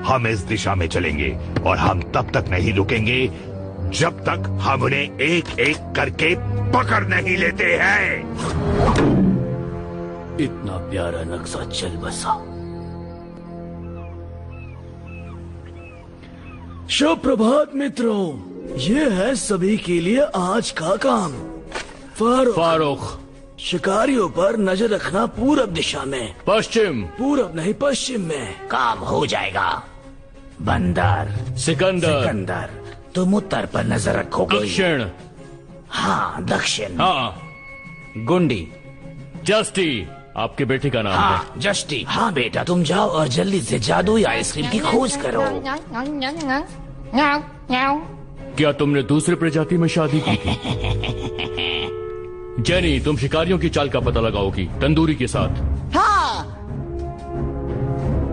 हम इस दिशा में चलेंगे, और हम तब तक नहीं रुकेंगे जब तक हम उन्हें एक एक करके पकड़ नहीं लेते हैं। इतना प्यारा नक्शा चल बसा। शुभ प्रभात मित्रों, ये है सभी के लिए आज का काम। फारूक, शिकारियों पर नजर रखना पूरब दिशा में। पश्चिम। पूरब नहीं, पश्चिम में। काम हो जाएगा। बंदर। सिकंदर। तुम उत्तर पर नजर रखोगे। दक्षिण। हाँ, दक्षिण। हाँ। गुंडी। जस्टी। आपके बेटे का नाम हाँ जस्टी। हाँ बेटा तुम जाओ और जल्दी से जादुई आइसक्रीम की खोज करो। क्या तुमने दूसरे प्रजाति में शादी की थी? जेनी, तुम शिकारियों की चाल का पता लगाओगी तंदूरी के साथ। हाँ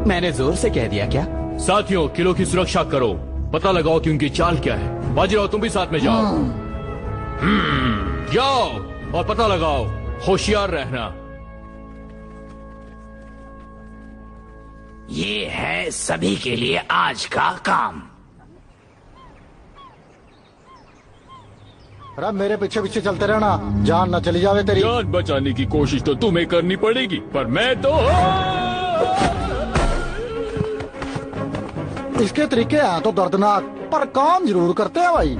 मैंने जोर से कह दिया क्या? साथियों, किलो की सुरक्षा करो, पता लगाओ कि उनकी चाल क्या है। बाजीराव तुम भी साथ में जाओ। जाओ और पता लगाओ, होशियार रहना। ये है सभी के लिए आज का काम। अरे मेरे पीछे पीछे चलते रहना, जान न चली जावे तेरी। जान बचाने की कोशिश तो तुम्हें करनी पड़ेगी, पर मैं तो इसके तरीके हैं तो दर्दनाक, पर काम जरूर करते हैं भाई।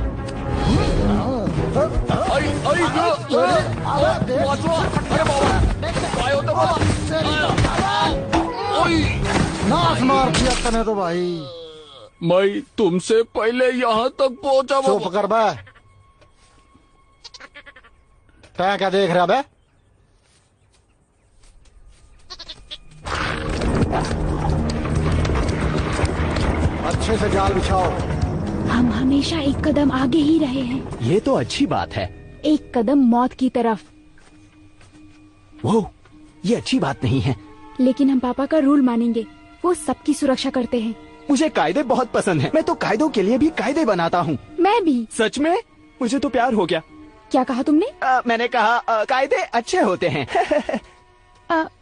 नाश मार दिया तने तो भाई। मैं तुमसे पहले यहाँ तक पहुँचा। चुप कर बे, तै क्या देख रहा बे? अच्छे से जाल बिछाओ। हम हमेशा एक कदम आगे ही रहे हैं। ये तो अच्छी बात है। एक कदम मौत की तरफ। वो ये अच्छी बात नहीं है। लेकिन हम पापा का रूल मानेंगे, वो सबकी सुरक्षा करते हैं। मुझे कायदे बहुत पसंद हैं। मैं तो कायदों के लिए भी कायदे बनाता हूँ। मैं भी। सच में? मुझे तो प्यार हो गया। क्या कहा तुमने? मैंने कहा कायदे अच्छे होते हैं।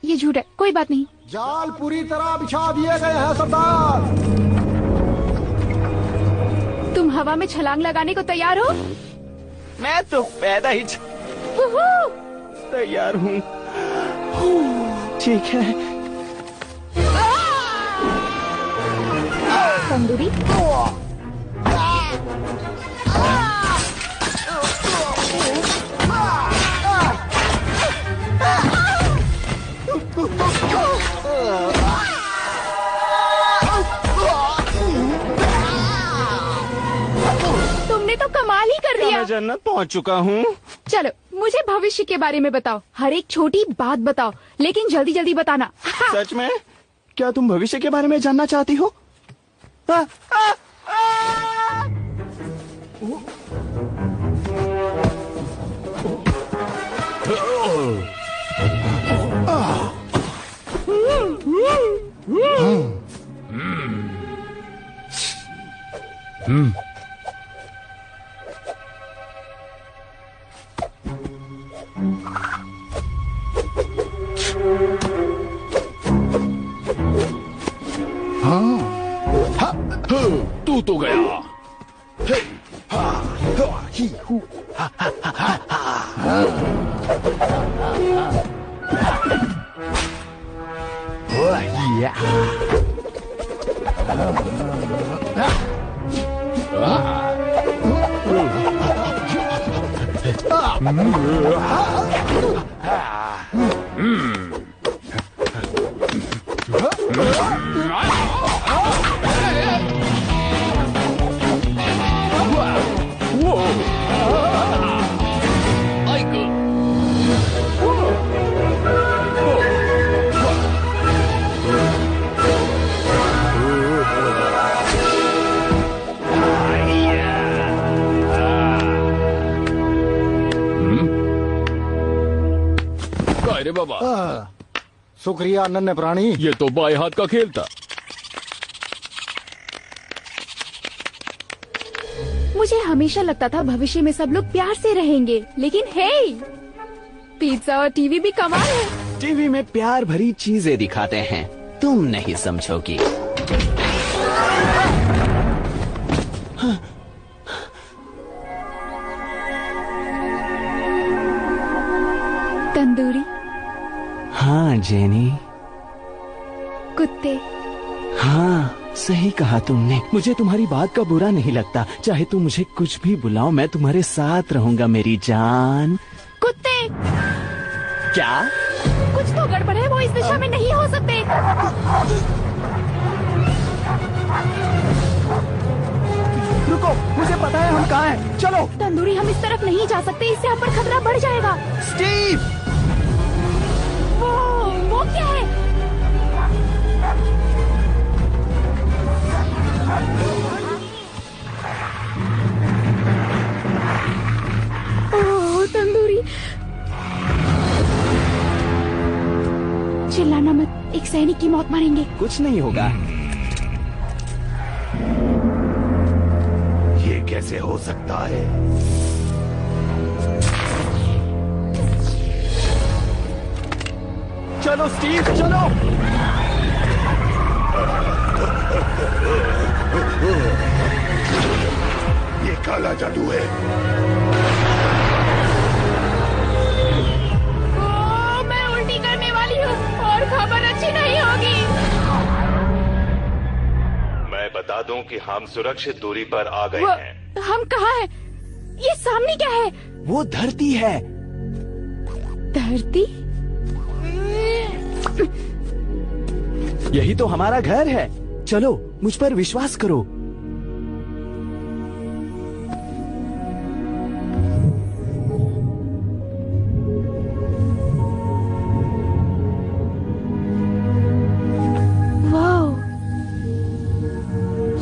ये झूठ है, कोई बात नहीं। जाल पूरी तरह बिछा दिए गए हैं सरदार। तुम हवा में छलांग लगाने को तैयार हो? मैं तो पैदा ही तैयार हूँ। ठीक है। तंदूरी। तुमने तो कमाल ही कर दिया। मैं जन्नत पहुंच चुका हूँ। चलो मुझे भविष्य के बारे में बताओ, हर एक छोटी बात बताओ, लेकिन जल्दी जल्दी बताना। सच में? क्या तुम भविष्य के बारे में जानना चाहती हो? तू तो गया। अरे बाबा, शुक्रिया नन्हे प्राणी। ये तो बाएं हाथ का खेल था। मुझे हमेशा लगता था भविष्य में सब लोग प्यार से रहेंगे, लेकिन हे, पिज्जा और टीवी भी कमाल है। टीवी में प्यार भरी चीजें दिखाते हैं, तुम नहीं समझोगी। तंदूरी। हाँ जेनी। कुत्ते। हाँ सही कहा तुमने। मुझे तुम्हारी बात का बुरा नहीं लगता। चाहे तुम मुझे कुछ भी बुलाओ, मैं तुम्हारे साथ रहूंगा मेरी जान। कुत्ते। क्या? कुछ तो गड़बड़ है, वो इस दिशा में नहीं हो सकते। रुको, मुझे पता है हम कहाँ हैं। चलो। तंदूरी, हम इस तरफ नहीं जा सकते, इससे हम पर खतरा बढ़ जाएगा। स्टीव! वो क्या है? ओह, तंदूरी। चिल्लाना मत, एक सैनिक की मौत मारेंगे। कुछ नहीं होगा। ये कैसे हो सकता है? चलो स्टीव, चलो। ये काला जादू है। ओह, मैं उल्टी करने वाली हूँ और खबर अच्छी नहीं होगी। मैं बता दूं कि हम सुरक्षित दूरी पर आ गए हैं। हम कहाँ हैं? ये सामने क्या है? वो धरती है। धरती? यही तो हमारा घर है। चलो, मुझ पर विश्वास करो। वाह,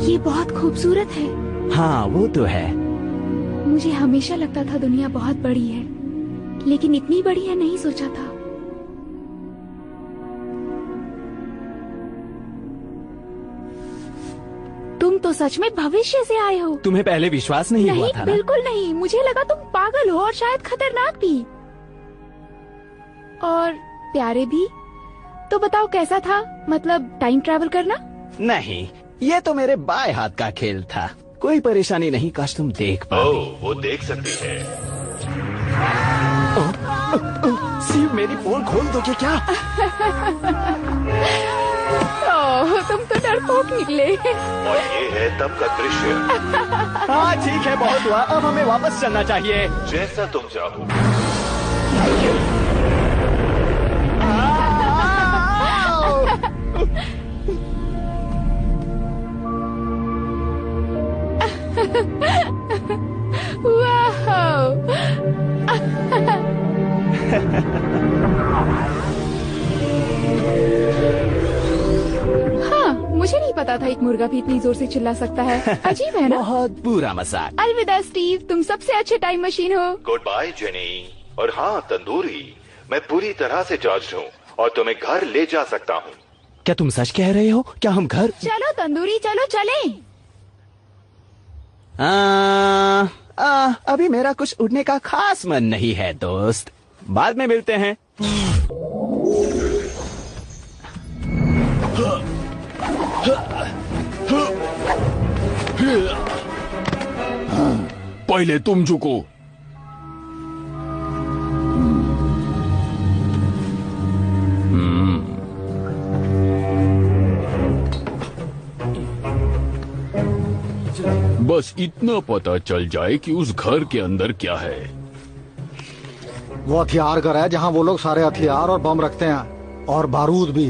ये बहुत खूबसूरत है। हाँ, वो तो है। मुझे हमेशा लगता था दुनिया बहुत बड़ी है, लेकिन इतनी बड़ी है नहीं सोचा था। तुम तो सच में भविष्य से आए हो। तुम्हें पहले विश्वास नहीं हुआ था ना? बिल्कुल नहीं। मुझे लगा तुम पागल हो और शायद खतरनाक भी, और प्यारे भी। तो बताओ कैसा था, मतलब टाइम ट्रैवल करना? नहीं, ये तो मेरे बाएं हाथ का खेल था। कोई परेशानी नहीं, काश तुम देख पाओ। वो देख सकती है। स्टीव, मेरी पोल खोल दोगे क्या? ओह, तुम तो डरपोक निकले। और ये है तब का दृश्य। हाँ ठीक है, बहुत हुआ। अब हमें वापस चलना चाहिए। जैसा तुम चाहो। हाँ, मुझे नहीं पता था एक मुर्गा भी इतनी जोर से चिल्ला सकता है। अजीब है ना? बहुत बुरा मजाक। अलविदा स्टीव, तुम सबसे अच्छे टाइम मशीन हो। Good bye Jenny. और हाँ तंदूरी, मैं पूरी तरह से चार्ज हूँ और तुम्हें घर ले जा सकता हूँ। क्या तुम सच कह रहे हो? क्या हम घर? चलो तंदूरी, चलो चलें। अभी मेरा कुछ उड़ने का खास मन नहीं है दोस्त। बाद में मिलते हैं। पहले तुम झुको। बस इतना पता चल जाए कि उस घर के अंदर क्या है। वो हथियार घर है जहाँ वो लोग सारे हथियार और बम रखते हैं, और बारूद भी।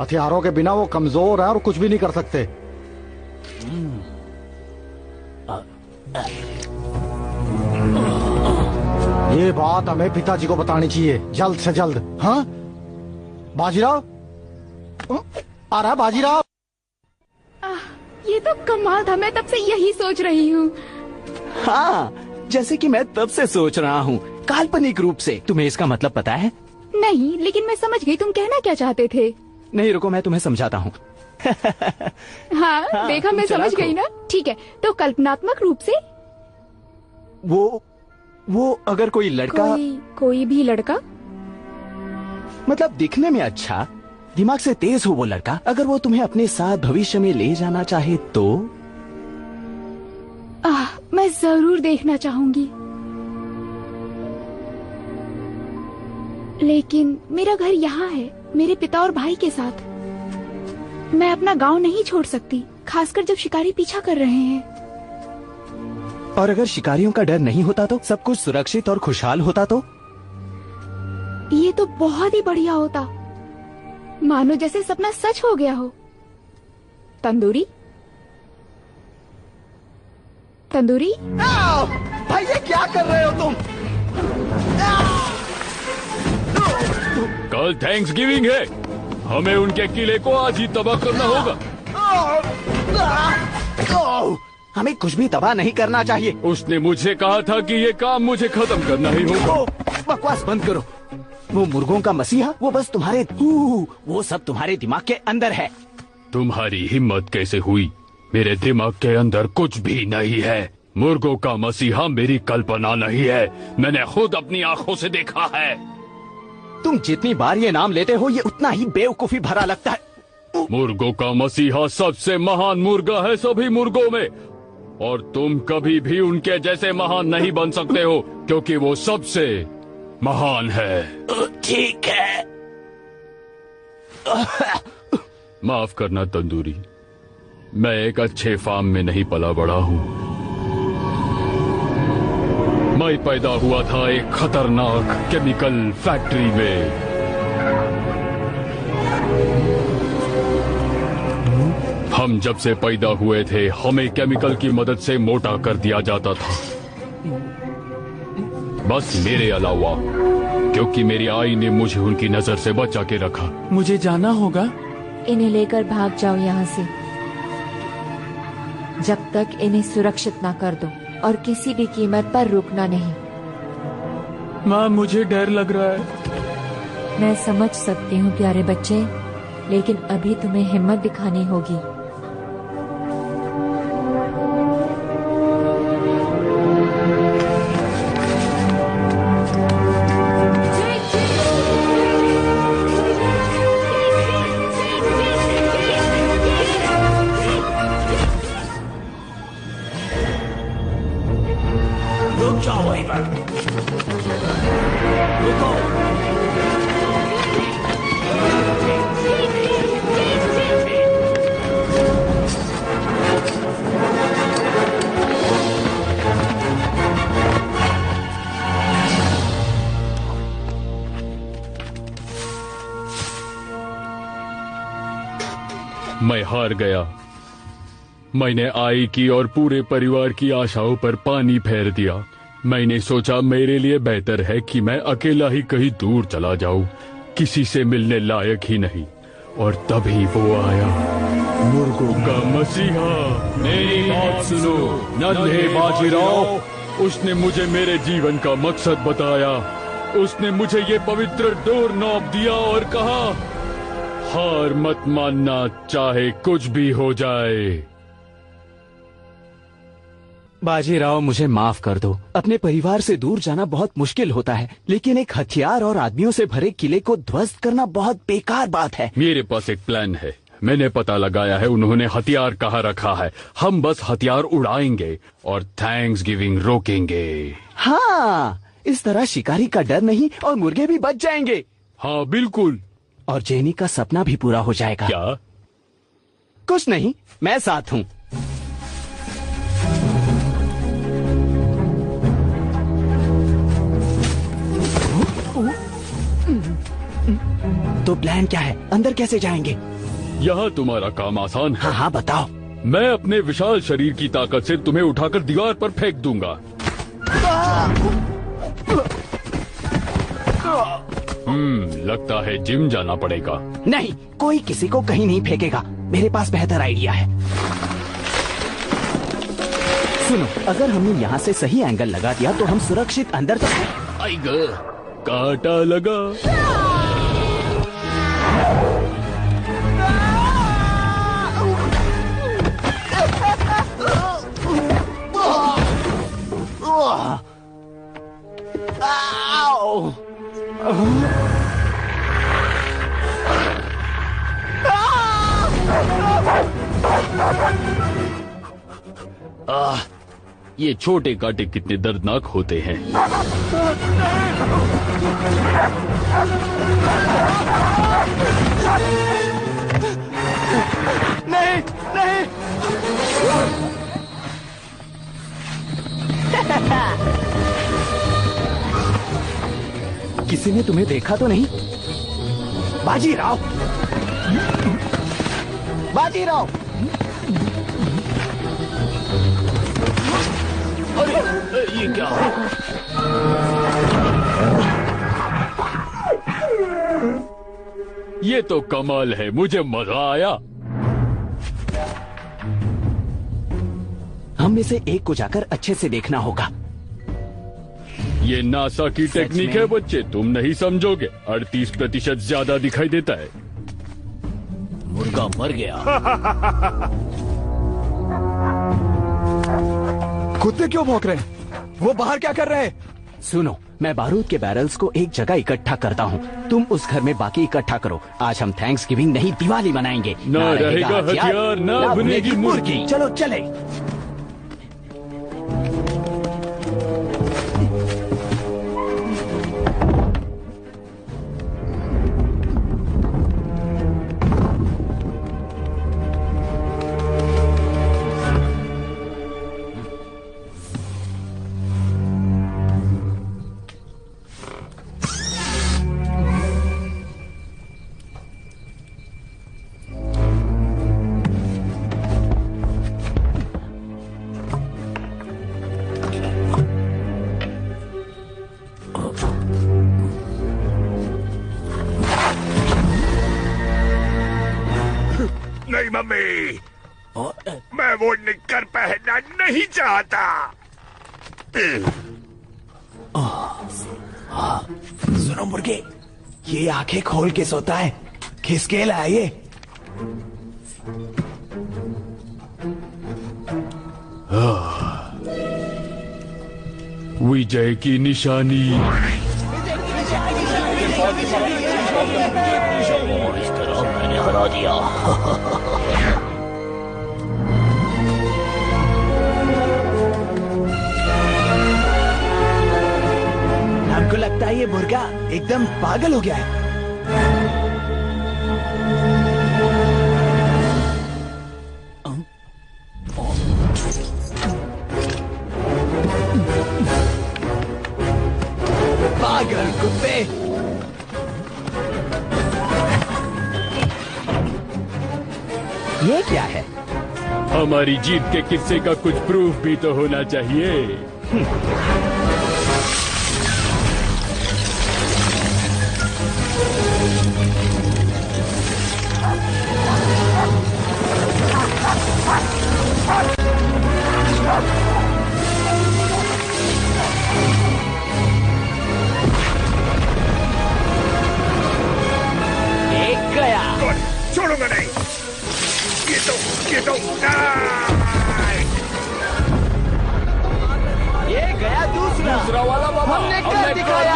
हथियारों के बिना वो कमजोर है और कुछ भी नहीं कर सकते। ये बात हमें पिताजी को बतानी चाहिए, जल्द से जल्द। हाँ बाजीराव, आ रहा है बाजीराव। ये तो कमाल था, मैं तब से यही सोच रही हूँ। हाँ, जैसे कि मैं तब से सोच रहा हूँ, काल्पनिक रूप से। तुम्हें इसका मतलब पता है? नहीं, लेकिन मैं समझ गई तुम कहना क्या चाहते थे। नहीं रुको, मैं तुम्हें समझाता हूँ। हाँ, देखा, मैं समझ गई ना। ठीक है, तो कल्पनात्मक रूप से वो अगर कोई लड़का, कोई भी लड़का, मतलब दिखने में अच्छा, दिमाग से तेज हो वो लड़का, अगर वो तुम्हें अपने साथ भविष्य में ले जाना चाहे तो? मैं जरूर देखना चाहूंगी, लेकिन मेरा घर यहाँ है, मेरे पिता और भाई के साथ। मैं अपना गांव नहीं छोड़ सकती, खासकर जब शिकारी पीछा कर रहे हैं। और अगर शिकारियों का डर नहीं होता तो सब कुछ सुरक्षित और खुशहाल होता तो? ये तो बहुत ही बढ़िया होता, मानो जैसे सपना सच हो गया हो। तंदूरी, तंदूरी। भाई ये क्या कर रहे हो तुम? कल थैंक्सगिविंग है। हमें उनके किले को आज ही तबाह करना होगा। हमें कुछ भी तबाह नहीं करना चाहिए। उसने मुझे कहा था कि ये काम मुझे खत्म करना ही होगा। बकवास बंद करो। वो मुर्गों का मसीहा, वो बस तुम्हारे वो सब तुम्हारे दिमाग के अंदर है। तुम्हारी हिम्मत कैसे हुई? मेरे दिमाग के अंदर कुछ भी नहीं है। मुर्गों का मसीहा मेरी कल्पना नहीं है, मैंने खुद अपनी आंखों से देखा है। तुम जितनी बार ये नाम लेते हो ये उतना ही बेवकूफी भरा लगता है। मुर्गों का मसीहा सबसे महान मुर्गा है सभी मुर्गों में, और तुम कभी भी उनके जैसे महान नहीं बन सकते हो क्योंकि वो सबसे महान है। ठीक है। माफ करना तंदूरी, मैं एक अच्छे फार्म में नहीं पला बड़ा हूँ। मैं पैदा हुआ था एक खतरनाक केमिकल फैक्ट्री में। हम जब से पैदा हुए थे हमें केमिकल की मदद से मोटा कर दिया जाता था, बस मेरे अलावा, क्योंकि मेरी आई ने मुझे उनकी नजर से बचा के रखा। मुझे जाना होगा। इन्हें लेकर भाग जाओ यहाँ से जब तक इन्हें सुरक्षित ना कर दो, और किसी भी कीमत पर रुकना नहीं। माँ, मुझे डर लग रहा है। मैं समझ सकती हूँ प्यारे बच्चे, लेकिन अभी तुम्हें हिम्मत दिखानी होगी। रुक जाओ वहीं पर। रुको। मैं हार गया। मैंने आई की और पूरे परिवार की आशाओं पर पानी फेर दिया। मैंने सोचा मेरे लिए बेहतर है कि मैं अकेला ही कहीं दूर चला जाऊं, किसी से मिलने लायक ही नहीं। और तभी वो आया, मुर्गों का मसीहा। मेरी बात सुनो नन्हे बाजीराव। उसने मुझे मेरे जीवन का मकसद बताया। उसने मुझे ये पवित्र डोर नॉब दिया और कहा, हार मत मानना, चाहे कुछ भी हो जाए। बाजीराव, मुझे माफ कर दो। अपने परिवार से दूर जाना बहुत मुश्किल होता है, लेकिन एक हथियार और आदमियों से भरे किले को ध्वस्त करना बहुत बेकार बात है। मेरे पास एक प्लान है। मैंने पता लगाया है उन्होंने हथियार कहाँ रखा है। हम बस हथियार उड़ाएंगे और थैंक्स गिविंग रोकेंगे। हाँ, इस तरह शिकारी का डर नहीं और मुर्गे भी बच जाएंगे। हाँ बिल्कुल। और जेनी का सपना भी पूरा हो जाएगा। क्या? कुछ नहीं, मैं साथ हूँ। तो प्लान क्या है? अंदर कैसे जाएंगे? यहाँ तुम्हारा काम आसान है। हाँ हाँ बताओ। मैं अपने विशाल शरीर की ताकत से तुम्हें उठाकर दीवार पर फेंक दूंगा। लगता है जिम जाना पड़ेगा। नहीं, कोई किसी को कहीं नहीं फेंकेगा। मेरे पास बेहतर आइडिया है। सुनो, अगर हमने यहाँ से सही एंगल लगा दिया तो हम सुरक्षित अंदर तक। आएगा, कांटा लगा। ये छोटे कांटे कितने दर्दनाक होते हैं। नहीं नहीं। किसी ने तुम्हें देखा तो नहीं? बाजीराव, बाजीराव। अरे ये क्या है? ये तो कमाल है, मुझे मजा आया। हम में से एक को जाकर अच्छे से देखना होगा। ये नासा की टेक्निक है बच्चे, तुम नहीं समझोगे। 38% ज्यादा दिखाई देता है। मुर्गा मर गया। कुत्ते क्यों भौंक रहे हैं? वो बाहर क्या कर रहे हैं? सुनो, मैं बारूद के बैरल्स को एक जगह इकट्ठा करता हूँ, तुम उस घर में बाकी इकट्ठा करो। आज हम थैंक्सगिविंग नहीं दिवाली मनाएंगे। ना रहेगा हथियार, ना बनेगी मुर्गी। चलो चले। नहीं मम्मी, मैं वो निक्कर पहनना नहीं चाहता। सुनो मुर्गे, ये आंखें खोल के सोता है, खिसके लाया ये। विजय की निशानी। इस तरह मैंने हरा दिया। हमको लगता है ये मुर्गा एकदम पागल हो गया है। पागल कुत्ते। ये क्या है? हमारी जीत के किस्से का कुछ प्रूफ भी तो होना चाहिए। एक गया। छोड़ूंगा नहीं। ये तो ये गया दूसरा वाला बाबा। हमने कर दिखाया।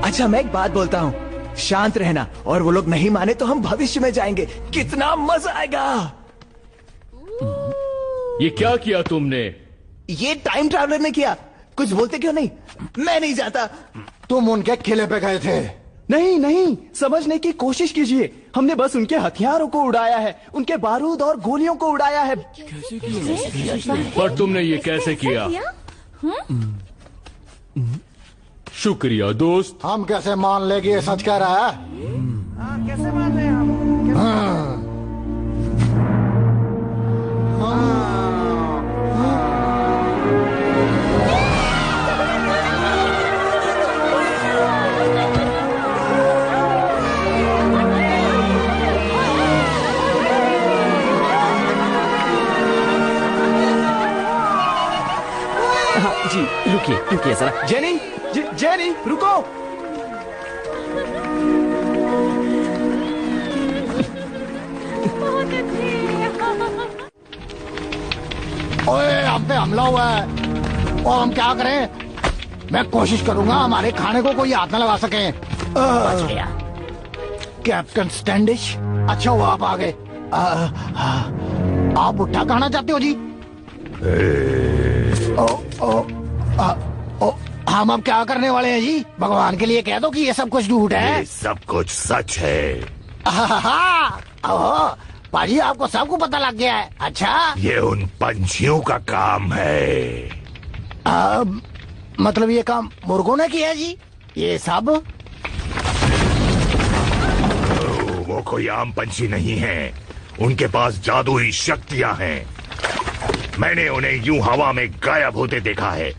अच्छा, मैं एक बात बोलता हूँ, शांत रहना, और वो लोग नहीं माने तो हम भविष्य में जाएंगे। कितना मजा आएगा। ये क्या किया तुमने? ये टाइम ट्रैवलर ने किया। कुछ बोलते क्यों नहीं? मैं नहीं जाता। तुम उनके किले पे गए थे? नहीं नहीं, समझने की कोशिश कीजिए। हमने बस उनके हथियारों को उड़ाया है, उनके बारूद और गोलियों को उड़ाया है। पर तुमने ये कैसे किया? शुक्रिया दोस्त। हम कैसे मान ले कि ये सच कह रहा है? कैसे मान रहे हम? जी रुकिए जरा। जेनी, जेनी रुको। ओए, हम पे हमला हुआ है और हम क्या करें? मैं कोशिश करूंगा हमारे खाने को कोई हाथ न लगा सके। कैप्टन स्टैंडिश, अच्छा हुआ आप आ गए। आप भुट्टा खाना चाहते हो जी? हम अब क्या करने वाले हैं जी? भगवान के लिए कह दो कि ये सब कुछ झूठ है। ये सब कुछ सच है। पाजी, आपको सबको पता लग गया है। अच्छा, ये उन पंछियों का काम है। मतलब ये काम मुर्गों ने किया जी? ये सब? वो कोई आम पंछी नहीं है, उनके पास जादुई शक्तियां हैं। मैंने उन्हें यूं हवा में गायब होते देखा है।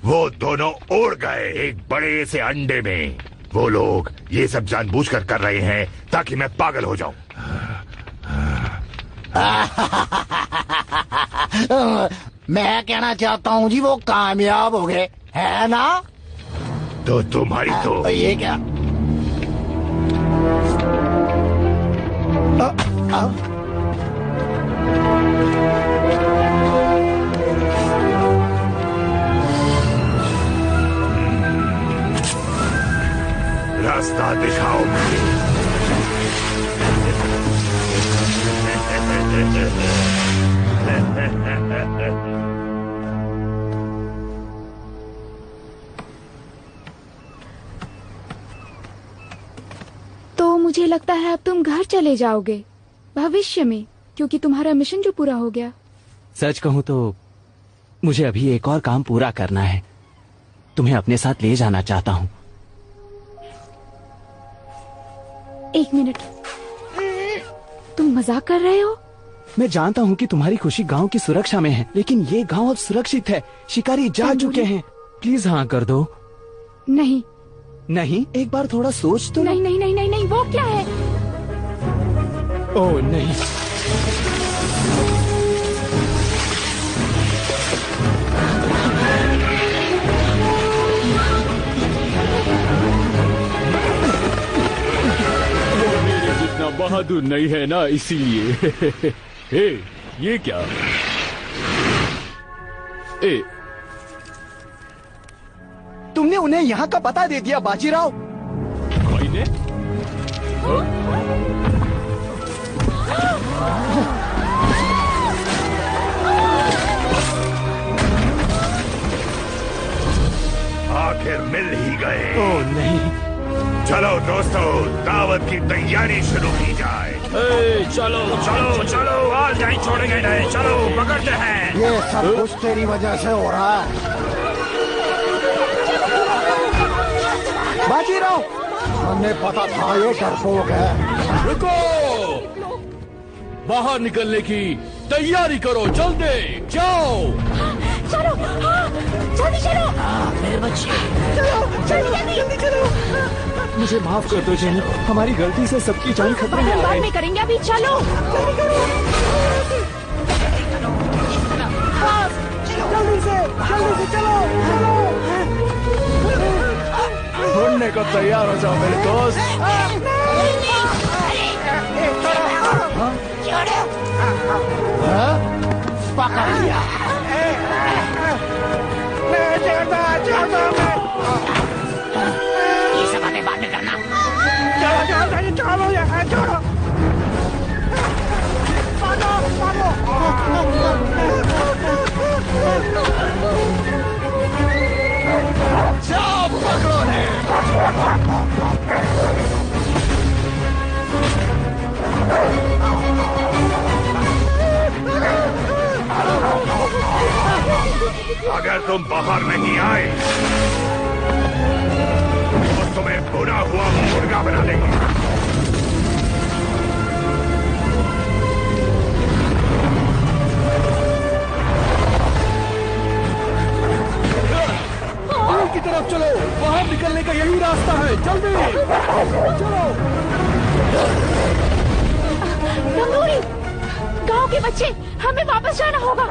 वो दोनों उड़ गए एक बड़े से अंडे में। वो लोग ये सब जानबूझकर कर रहे हैं ताकि मैं पागल हो जाऊं। मैं कहना चाहता हूँ जी वो कामयाब हो गए, है ना? तो तुम्हारी तो ये क्या? रास्ता दिखाओ मुझे। तो मुझे लगता है अब तुम घर चले जाओगे भविष्य में, क्योंकि तुम्हारा मिशन जो पूरा हो गया। सच कहूं तो मुझे अभी एक और काम पूरा करना है। तुम्हें अपने साथ ले जाना चाहता हूं। एक मिनट, तुम मजाक कर रहे हो? मैं जानता हूं कि तुम्हारी खुशी गांव की सुरक्षा में है, लेकिन ये गांव अब सुरक्षित है। शिकारी जा चुके हैं। प्लीज हाँ कर दो। नहीं नहीं, एक बार थोड़ा सोच तो। नहीं नहीं नहीं नहीं नहीं, वो क्या है? ओह नहीं। जितना बहादुर नहीं है ना, इसीलिए। ए, ये क्या? ए, तुमने उन्हें यहाँ का पता दे दिया बाजीराव। भाई ने? आखिर मिल ही गए। ओह नहीं। चलो दोस्तों, दावत की तैयारी शुरू की जाए। चलो चलो चलो, आज नहीं छोड़ेंगे नहीं। चलो पकड़ते हैं। ये सब कुछ तेरी वजह से हो रहा है बाजीराव। हमें पता था ये डरपोक है। रुको, बाहर निकलने की तैयारी करो, जल्दी जाओ। चलो, हाँ, जल्दी चलो। मेरे बच्चे, चलो जल्दी जल्दी चलो। मुझे माफ कर दो जेनी, हमारी गलती से सबकी जान खतरे में आ बाद गई। में करेंगे, अभी चलो। जल्दी से चलो। ढूंढने को तैयार हो जाओ मेरे दोस्त। पकड़ लिया। ये सब बातें बाद में करना। चलो यहाँ छोड़ो। जाओ पकड़ो है। अगर तुम बाहर नहीं आए तो तुम्हें बुरा हुआ मुर्गा बना देंगे। दूर की तरफ चलो, बाहर निकलने का यही रास्ता है, जल्दी चलो। गंगूरी, गांव के बच्चे, हमें वापस जाना होगा।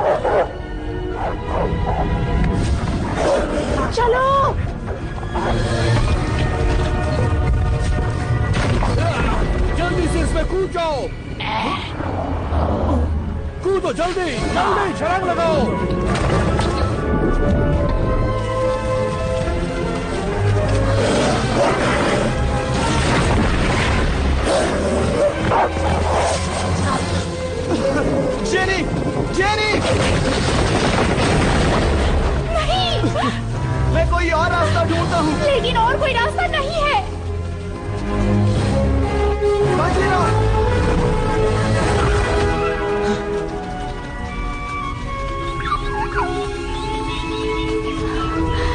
चलो। जल्दी से इसमें कूद जाओ। कूदो जल्दी जल्दी, छलांग लगाओ। जेनी, जेनी, नहीं, मैं कोई और रास्ता ढूंढता हूँ। लेकिन और कोई रास्ता नहीं है। बाजीराव,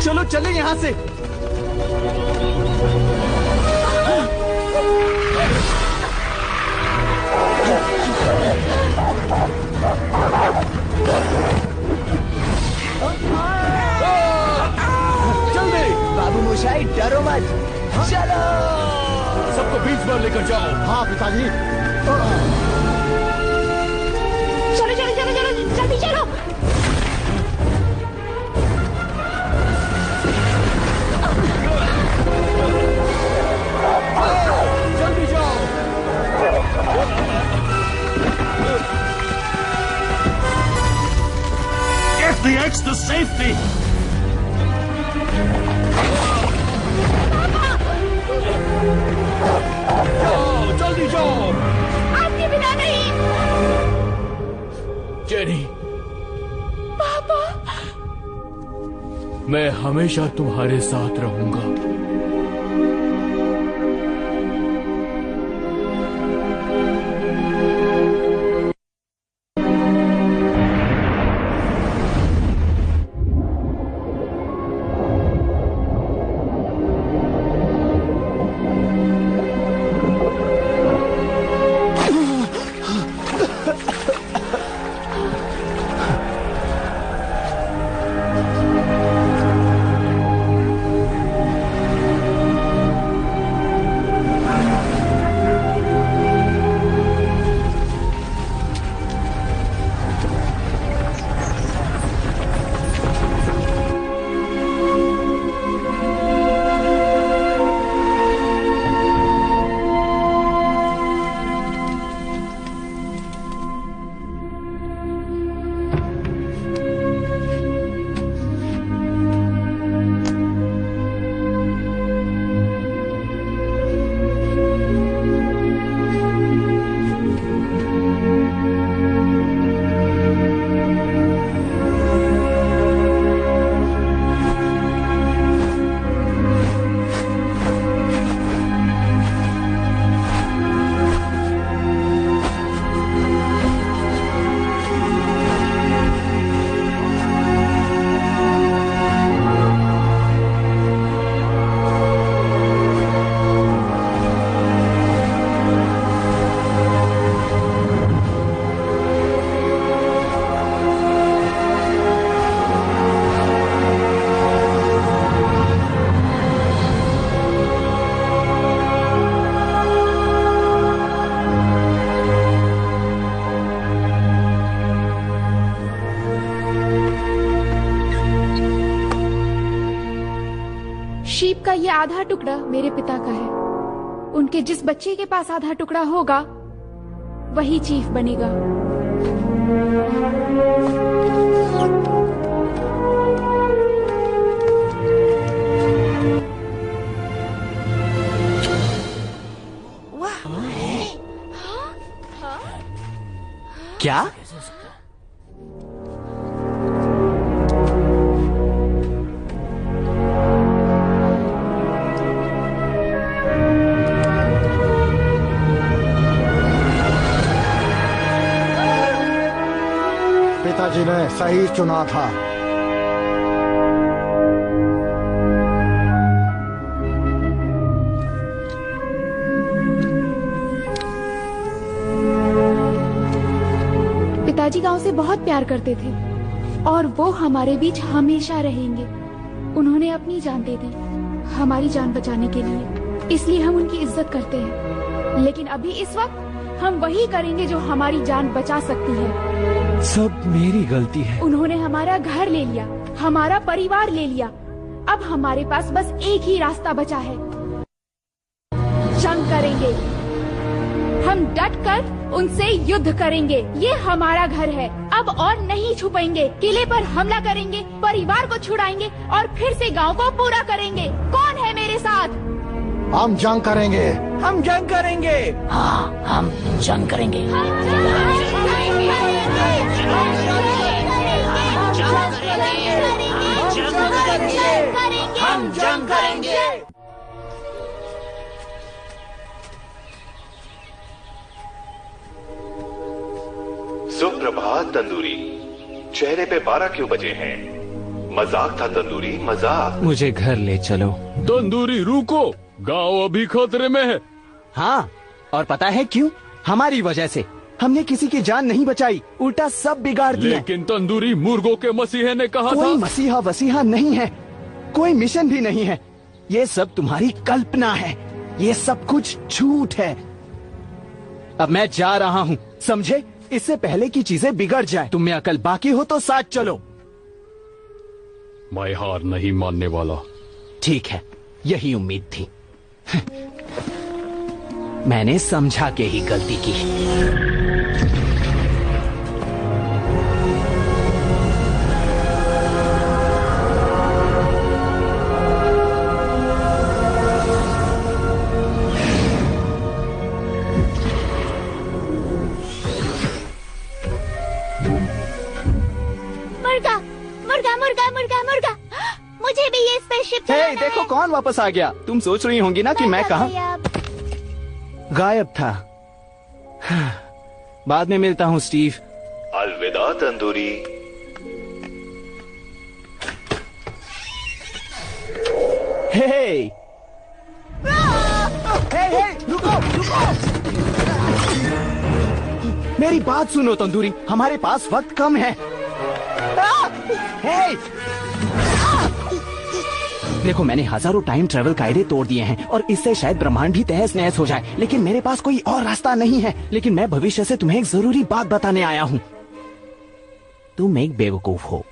चलो चले यहाँ से। खामोशाई, डरो मत। चलो सबको बीच पर लेकर जाओ। हाँ पिताजी। चलो चलो चलो चलो जल्दी चलो। जल्दी जाओ। Get the eggs to safety. जाओ, जल्दी जाओ। आपके बिना नहीं। जेनी, पापा। मैं हमेशा तुम्हारे साथ रहूंगा। शीप का ये आधा टुकड़ा मेरे पिता का है। उनके जिस बच्चे के पास आधा टुकड़ा होगा वही चीफ बनेगा। क्या? पिताजी ने सही चुना था। पिताजी गांव से बहुत प्यार करते थे और वो हमारे बीच हमेशा रहेंगे। उन्होंने अपनी जान दे दी हमारी जान बचाने के लिए, इसलिए हम उनकी इज्जत करते हैं। लेकिन अभी इस वक्त हम वही करेंगे जो हमारी जान बचा सकती है। सब मेरी गलती है। उन्होंने हमारा घर ले लिया, हमारा परिवार ले लिया। अब हमारे पास बस एक ही रास्ता बचा है, जंग करेंगे। हम डट कर उनसे युद्ध करेंगे। ये हमारा घर है, अब और नहीं छुपेंगे। किले पर हमला करेंगे, परिवार को छुड़ाएंगे और फिर से गांव को पूरा करेंगे। कौन है मेरे साथ? हम जंग करेंगे। हम जंग करेंगे। हाँ, हम जंग करेंगे। हम जंग करेंगे। सुप्रभात तंदूरी। चेहरे पे 12 क्यों बजे हैं? मजाक था तंदूरी, मजाक। मुझे घर ले चलो। तंदूरी रुको, गांव अभी खतरे में है। हाँ, और पता है क्यों? हमारी वजह से। हमने किसी की जान नहीं बचाई, उल्टा सब बिगाड़ दिया। लेकिन तंदूरी, मुर्गों के मसीहे ने कहा था। कोई मसीहा वसीहा नहीं है, कोई मिशन भी नहीं है। ये सब तुम्हारी कल्पना है, ये सब कुछ झूठ है। अब मैं जा रहा हूँ, समझे? इससे पहले कि चीजें बिगड़ जाए। तुम में अकल बाकी हो तो साथ चलो। मैं हार नहीं मानने वाला। ठीक है, यही उम्मीद थी। मैंने समझा के ही गलती की। मुर्गा मुर्गा मुर्गा मुर्गा मुर्गा, मुझे भी ये स्पेसशिप चलाना है। देखो कौन वापस आ गया। तुम सोच रही होंगी ना कि मैं कहाँ गायब था। बाद में मिलता हूँ स्टीव। अलविदा तंदूरी। हे रुको रुको, मेरी बात सुनो तंदूरी, हमारे पास वक्त कम है। देखो मैंने हजारों टाइम ट्रेवल कायदे तोड़ दिए हैं और इससे शायद ब्रह्मांड भी तहस नहस हो जाए, लेकिन मेरे पास कोई और रास्ता नहीं है। लेकिन मैं भविष्य से तुम्हें एक जरूरी बात बताने आया हूँ। तुम एक बेवकूफ हो।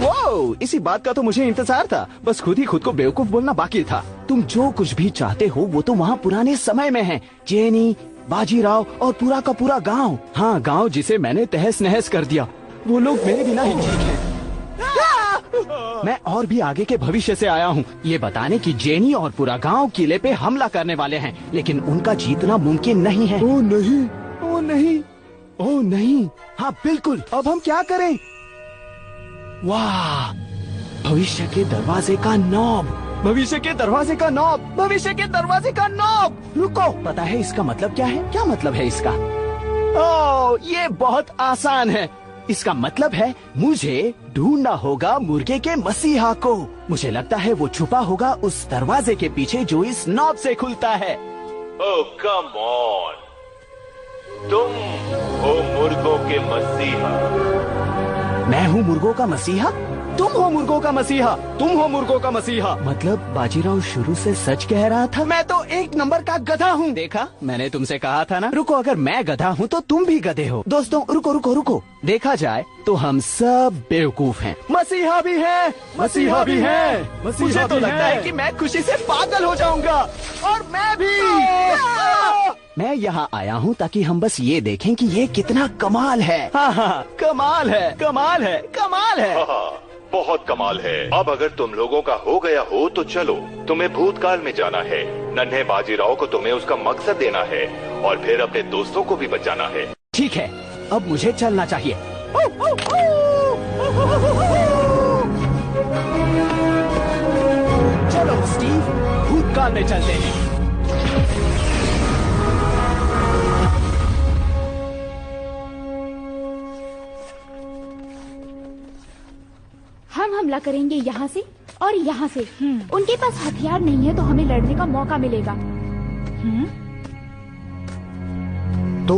वो इसी बात का तो मुझे इंतजार था, बस खुद ही खुद को बेवकूफ बोलना बाकी था। तुम जो कुछ भी चाहते हो वो तो वहाँ पुराने समय में है। जेनी, बाजीराव और पूरा का पूरा गांव। हाँ, गांव जिसे मैंने तहस नहस कर दिया। वो लोग मेरे बिना ही ठीक हैं। मैं और भी आगे के भविष्य से आया हूँ, ये बताने कि जेनी और पूरा गांव किले पे हमला करने वाले हैं, लेकिन उनका जीतना मुमकिन नहीं है। ओ नहीं, ओ नहीं, ओ नहीं। हाँ बिल्कुल, अब हम क्या करें? वाह, भविष्य के दरवाजे का नॉब, भविष्य के दरवाजे का नॉब, भविष्य के दरवाजे का नॉब। रुको, पता है इसका मतलब क्या है? क्या मतलब है इसका? ओह, ये बहुत आसान है। इसका मतलब है मुझे ढूंढना होगा मुर्गे के मसीहा को। मुझे लगता है वो छुपा होगा उस दरवाजे के पीछे जो इस नॉब से खुलता है। ओह कम ऑन, तुम हो मुर्गों के मसीहा। मैं हूँ मुर्गों का मसीहा? तुम हो मुर्गों का मसीहा, तुम हो मुर्गों का मसीहा। मतलब बाजीराव शुरू से सच कह रहा था? मैं तो एक नंबर का गधा हूँ। देखा, मैंने तुमसे कहा था ना। रुको, अगर मैं गधा हूँ तो तुम भी गधे हो। दोस्तों रुको रुको रुको, देखा जाए तो हम सब बेवकूफ हैं। मसीहा भी है, मसीहा भी है। मुझे तो लगता है कि मैं खुशी से पागल हो जाऊंगा। और मैं भी। मैं यहाँ आया हूँ ताकि हम बस ये देखें कि ये कितना कमाल है। हाँ, कमाल है, कमाल है, कमाल है। बहुत कमाल है। अब अगर तुम लोगों का हो गया हो तो चलो, तुम्हें भूतकाल में जाना है। नन्हे बाजीराव को तुम्हें उसका मकसद देना है और फिर अपने दोस्तों को भी बचाना है। ठीक है, अब मुझे चलना चाहिए। चलो स्टीव, भूतकाल में चलते हैं। हम हमला करेंगे यहाँ से और यहाँ से। उनके पास हथियार नहीं है तो हमें लड़ने का मौका मिलेगा। तू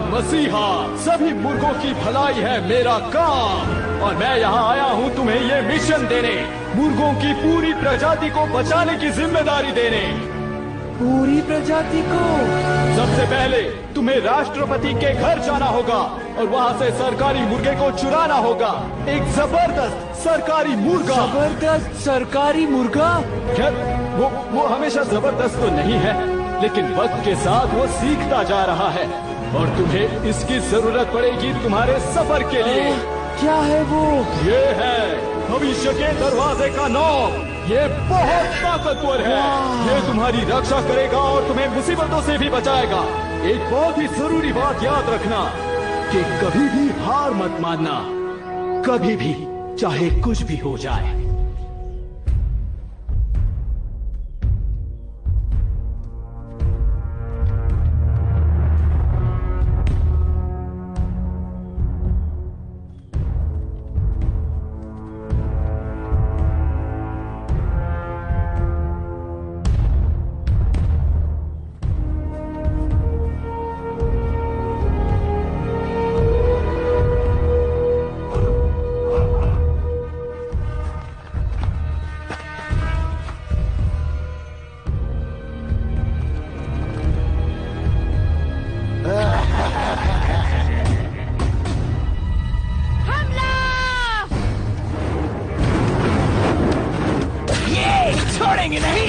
मसीहा, सभी मुर्गों की भलाई है मेरा काम और मैं यहाँ आया हूँ तुम्हें ये मिशन देने, मुर्गों की पूरी प्रजाति को बचाने की जिम्मेदारी देने। पूरी प्रजाति को? सबसे पहले तुम्हें राष्ट्रपति के घर जाना होगा और वहाँ से सरकारी मुर्गे को चुराना होगा। एक जबरदस्त सरकारी मुर्गा। जबरदस्त सरकारी मुर्गा? खैर वो हमेशा जबरदस्त तो नहीं है, लेकिन वक्त के साथ वो सीखता जा रहा है और तुम्हें इसकी जरूरत पड़ेगी तुम्हारे सफर के लिए। क्या है वो? ये है भविष्य के दरवाजे का नॉब। ये बहुत ताकतवर है। ये तुम्हारी रक्षा करेगा और तुम्हें मुसीबतों से भी बचाएगा। एक बहुत ही जरूरी बात याद रखना कि कभी भी हार मत मानना, कभी भी, चाहे कुछ भी हो जाए। छोड़ेंगे नहीं।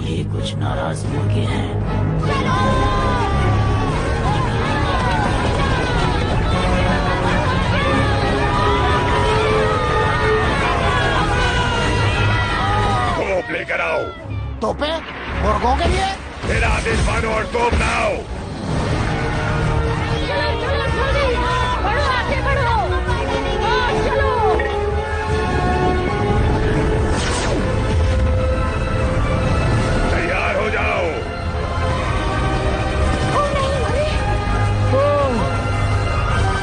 ये कुछ नाराज मुर्गे हैं। तोप लेकर आओ। तोपे मुर्गों के लिए? मेरा आदेश मानो और तोप लाओ। बढ़ो, आगे बढ़ो। चलो। तैयार हो जाओ।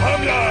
हमला।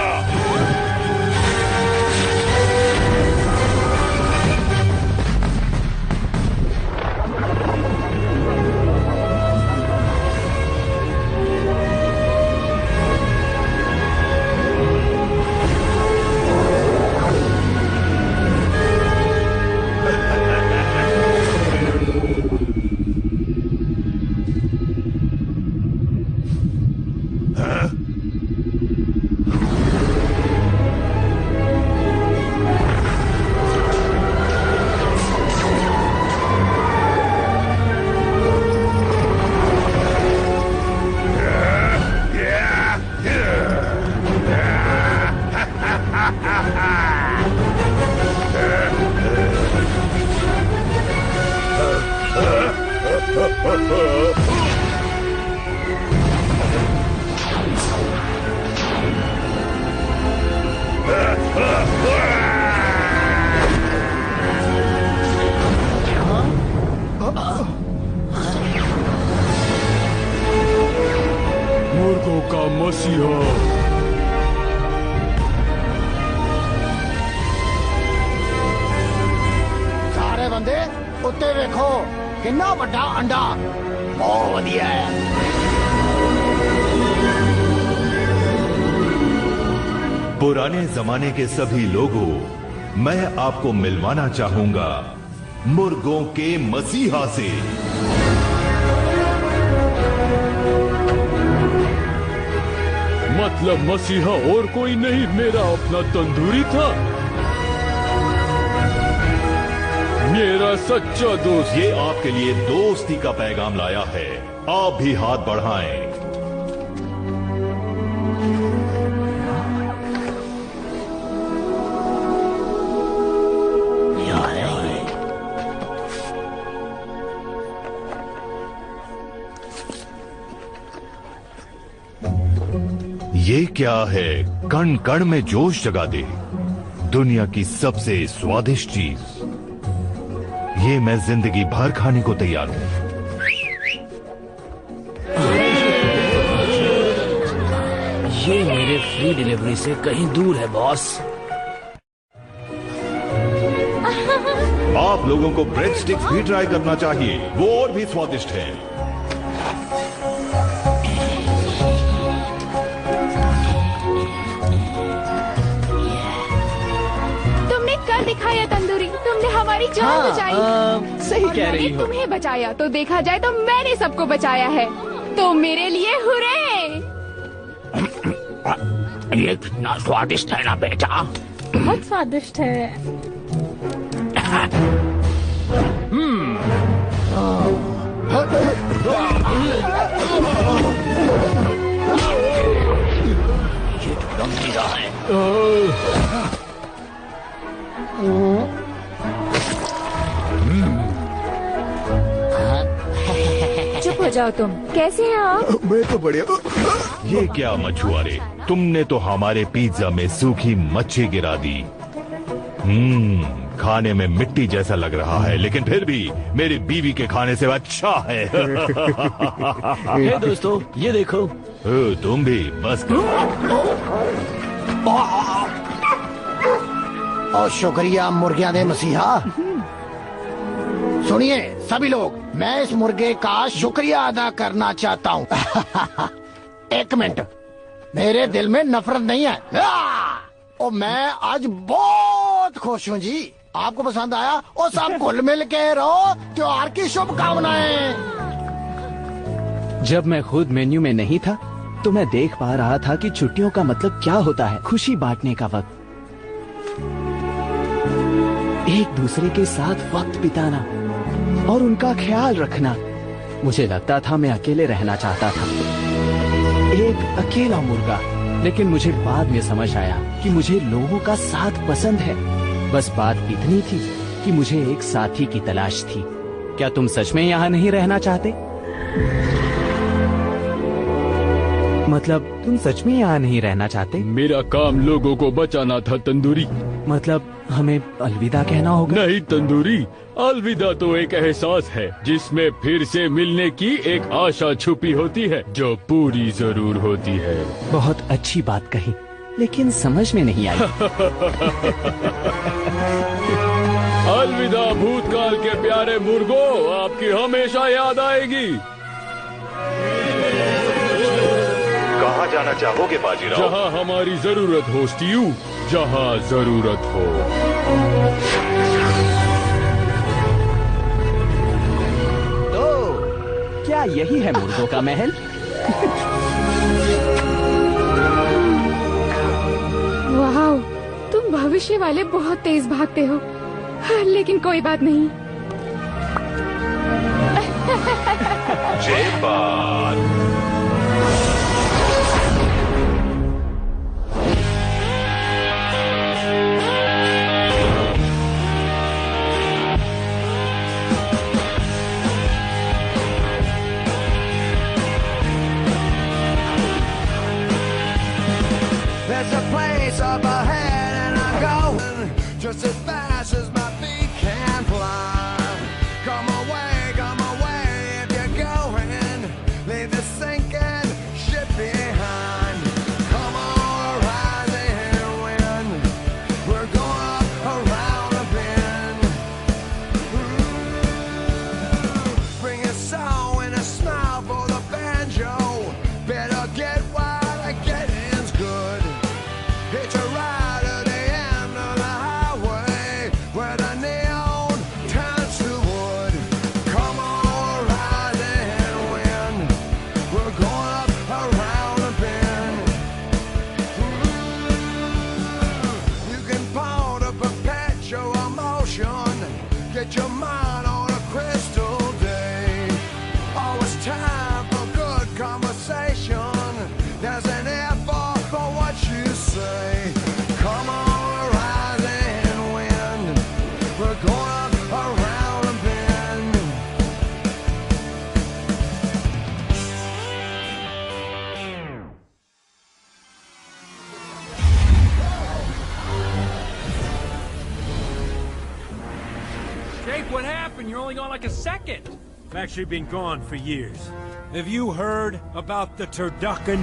मुर्गों का मसीहा। सारे बंदे उत्ते देखो, कितना बड़ा अंडा। बहुत बढ़िया है। पुराने जमाने के सभी लोगों, मैं आपको मिलवाना चाहूंगा मुर्गों के मसीहा से। मतलब मसीहा और कोई नहीं, मेरा अपना तंदूरी था, मेरा सच्चा दोस्त। ये आपके लिए दोस्ती का पैगाम लाया है। आप भी हाथ बढ़ाएं। ये क्या है? कण कण में जोश जगा दे। दुनिया की सबसे स्वादिष्ट चीज, ये मैं जिंदगी भर खाने को तैयार हूं। ये मेरे फ्री डिलीवरी से कहीं दूर है बॉस। आप लोगों को ब्रेड स्टिक्स भी ट्राई करना चाहिए, वो और भी स्वादिष्ट है। चमत्कार दिखाया तंदूरी, तुमने हमारी जान बचाई। सही और कह रही मैंने हो। तुम्हें बचाया, तो देखा जाए तो मैंने सबको बचाया है। तो मेरे लिए हुर्रे। ये कितना स्वादिष्ट है ना बेटा। बहुत स्वादिष्ट है। ये तो गंभीरा है। चुप हो जाओ तुम। कैसे हैं आप? मैं तो बढ़िया। ये क्या मछुआरे, तुमने तो हमारे पिज्जा में सूखी मच्छी गिरा दी। खाने में मिट्टी जैसा लग रहा है, लेकिन फिर भी मेरी बीवी के खाने से अच्छा है। हे दोस्तों, ये देखो। तुम भी बस करो। और शुक्रिया मुर्गिया दे मसीहा। सुनिए सभी लोग, मैं इस मुर्गे का शुक्रिया अदा करना चाहता हूँ। एक मिनट, मेरे दिल में नफरत नहीं है। और मैं आज बहुत खुश हूँ जी। आपको पसंद आया? और सब घुल मिल के रहो। त्योहार की शुभकामनाएं। जब मैं खुद मेन्यू में नहीं था तो मैं देख पा रहा था कि छुट्टियों का मतलब क्या होता है। खुशी बांटने का वक्त, एक दूसरे के साथ वक्त बिताना और उनका ख्याल रखना। मुझे लगता था मैं अकेले रहना चाहता था, एक अकेला मुर्गा। लेकिन मुझे बाद में समझ आया कि मुझे लोगों का साथ पसंद है। बस बात इतनी थी कि मुझे एक साथी की तलाश थी। क्या तुम सच में यहाँ नहीं रहना चाहते? मतलब तुम सच में यहाँ नहीं रहना चाहते? मेरा काम लोगों को बचाना था तंदूरी। मतलब हमें अलविदा कहना होगा? नहीं तंदूरी, अलविदा तो एक एहसास है जिसमें फिर से मिलने की एक आशा छुपी होती है जो पूरी जरूर होती है। बहुत अच्छी बात कही, लेकिन समझ में नहीं आई। अलविदा भूतकाल के प्यारे मुर्गो, आपकी हमेशा याद आएगी। कहाँ जाना चाहोगे बाजीराव? जहाँ हमारी जरूरत हो स्टीव, जहाँ जरूरत हो। तो क्या यही है मुर्गों का महल? वाह, तुम भविष्य वाले बहुत तेज भागते हो। लेकिन कोई बात नहीं। जय बात। There's a place up ahead and I'm going just as fast as my feet can fly. Come away if you're going. Leave the sinking ship behind. Come on, rising wind. We're going up around a bend. Bring a soul and a smile for the banjo. Better get while I get in's good. Hitch a ride at the end of the highway where the neon turns to wood. Come on, rising wind. We're going up around a bend. You can ponder perpetual emotion. Get your mind on a crystal day. Always time for good conversation. There's an effort for what you say. Come on, rising wind. We're going up around a bend. Jake, what happened? You're only gone like a second. I've actually been gone for years. Have you heard about the turducken?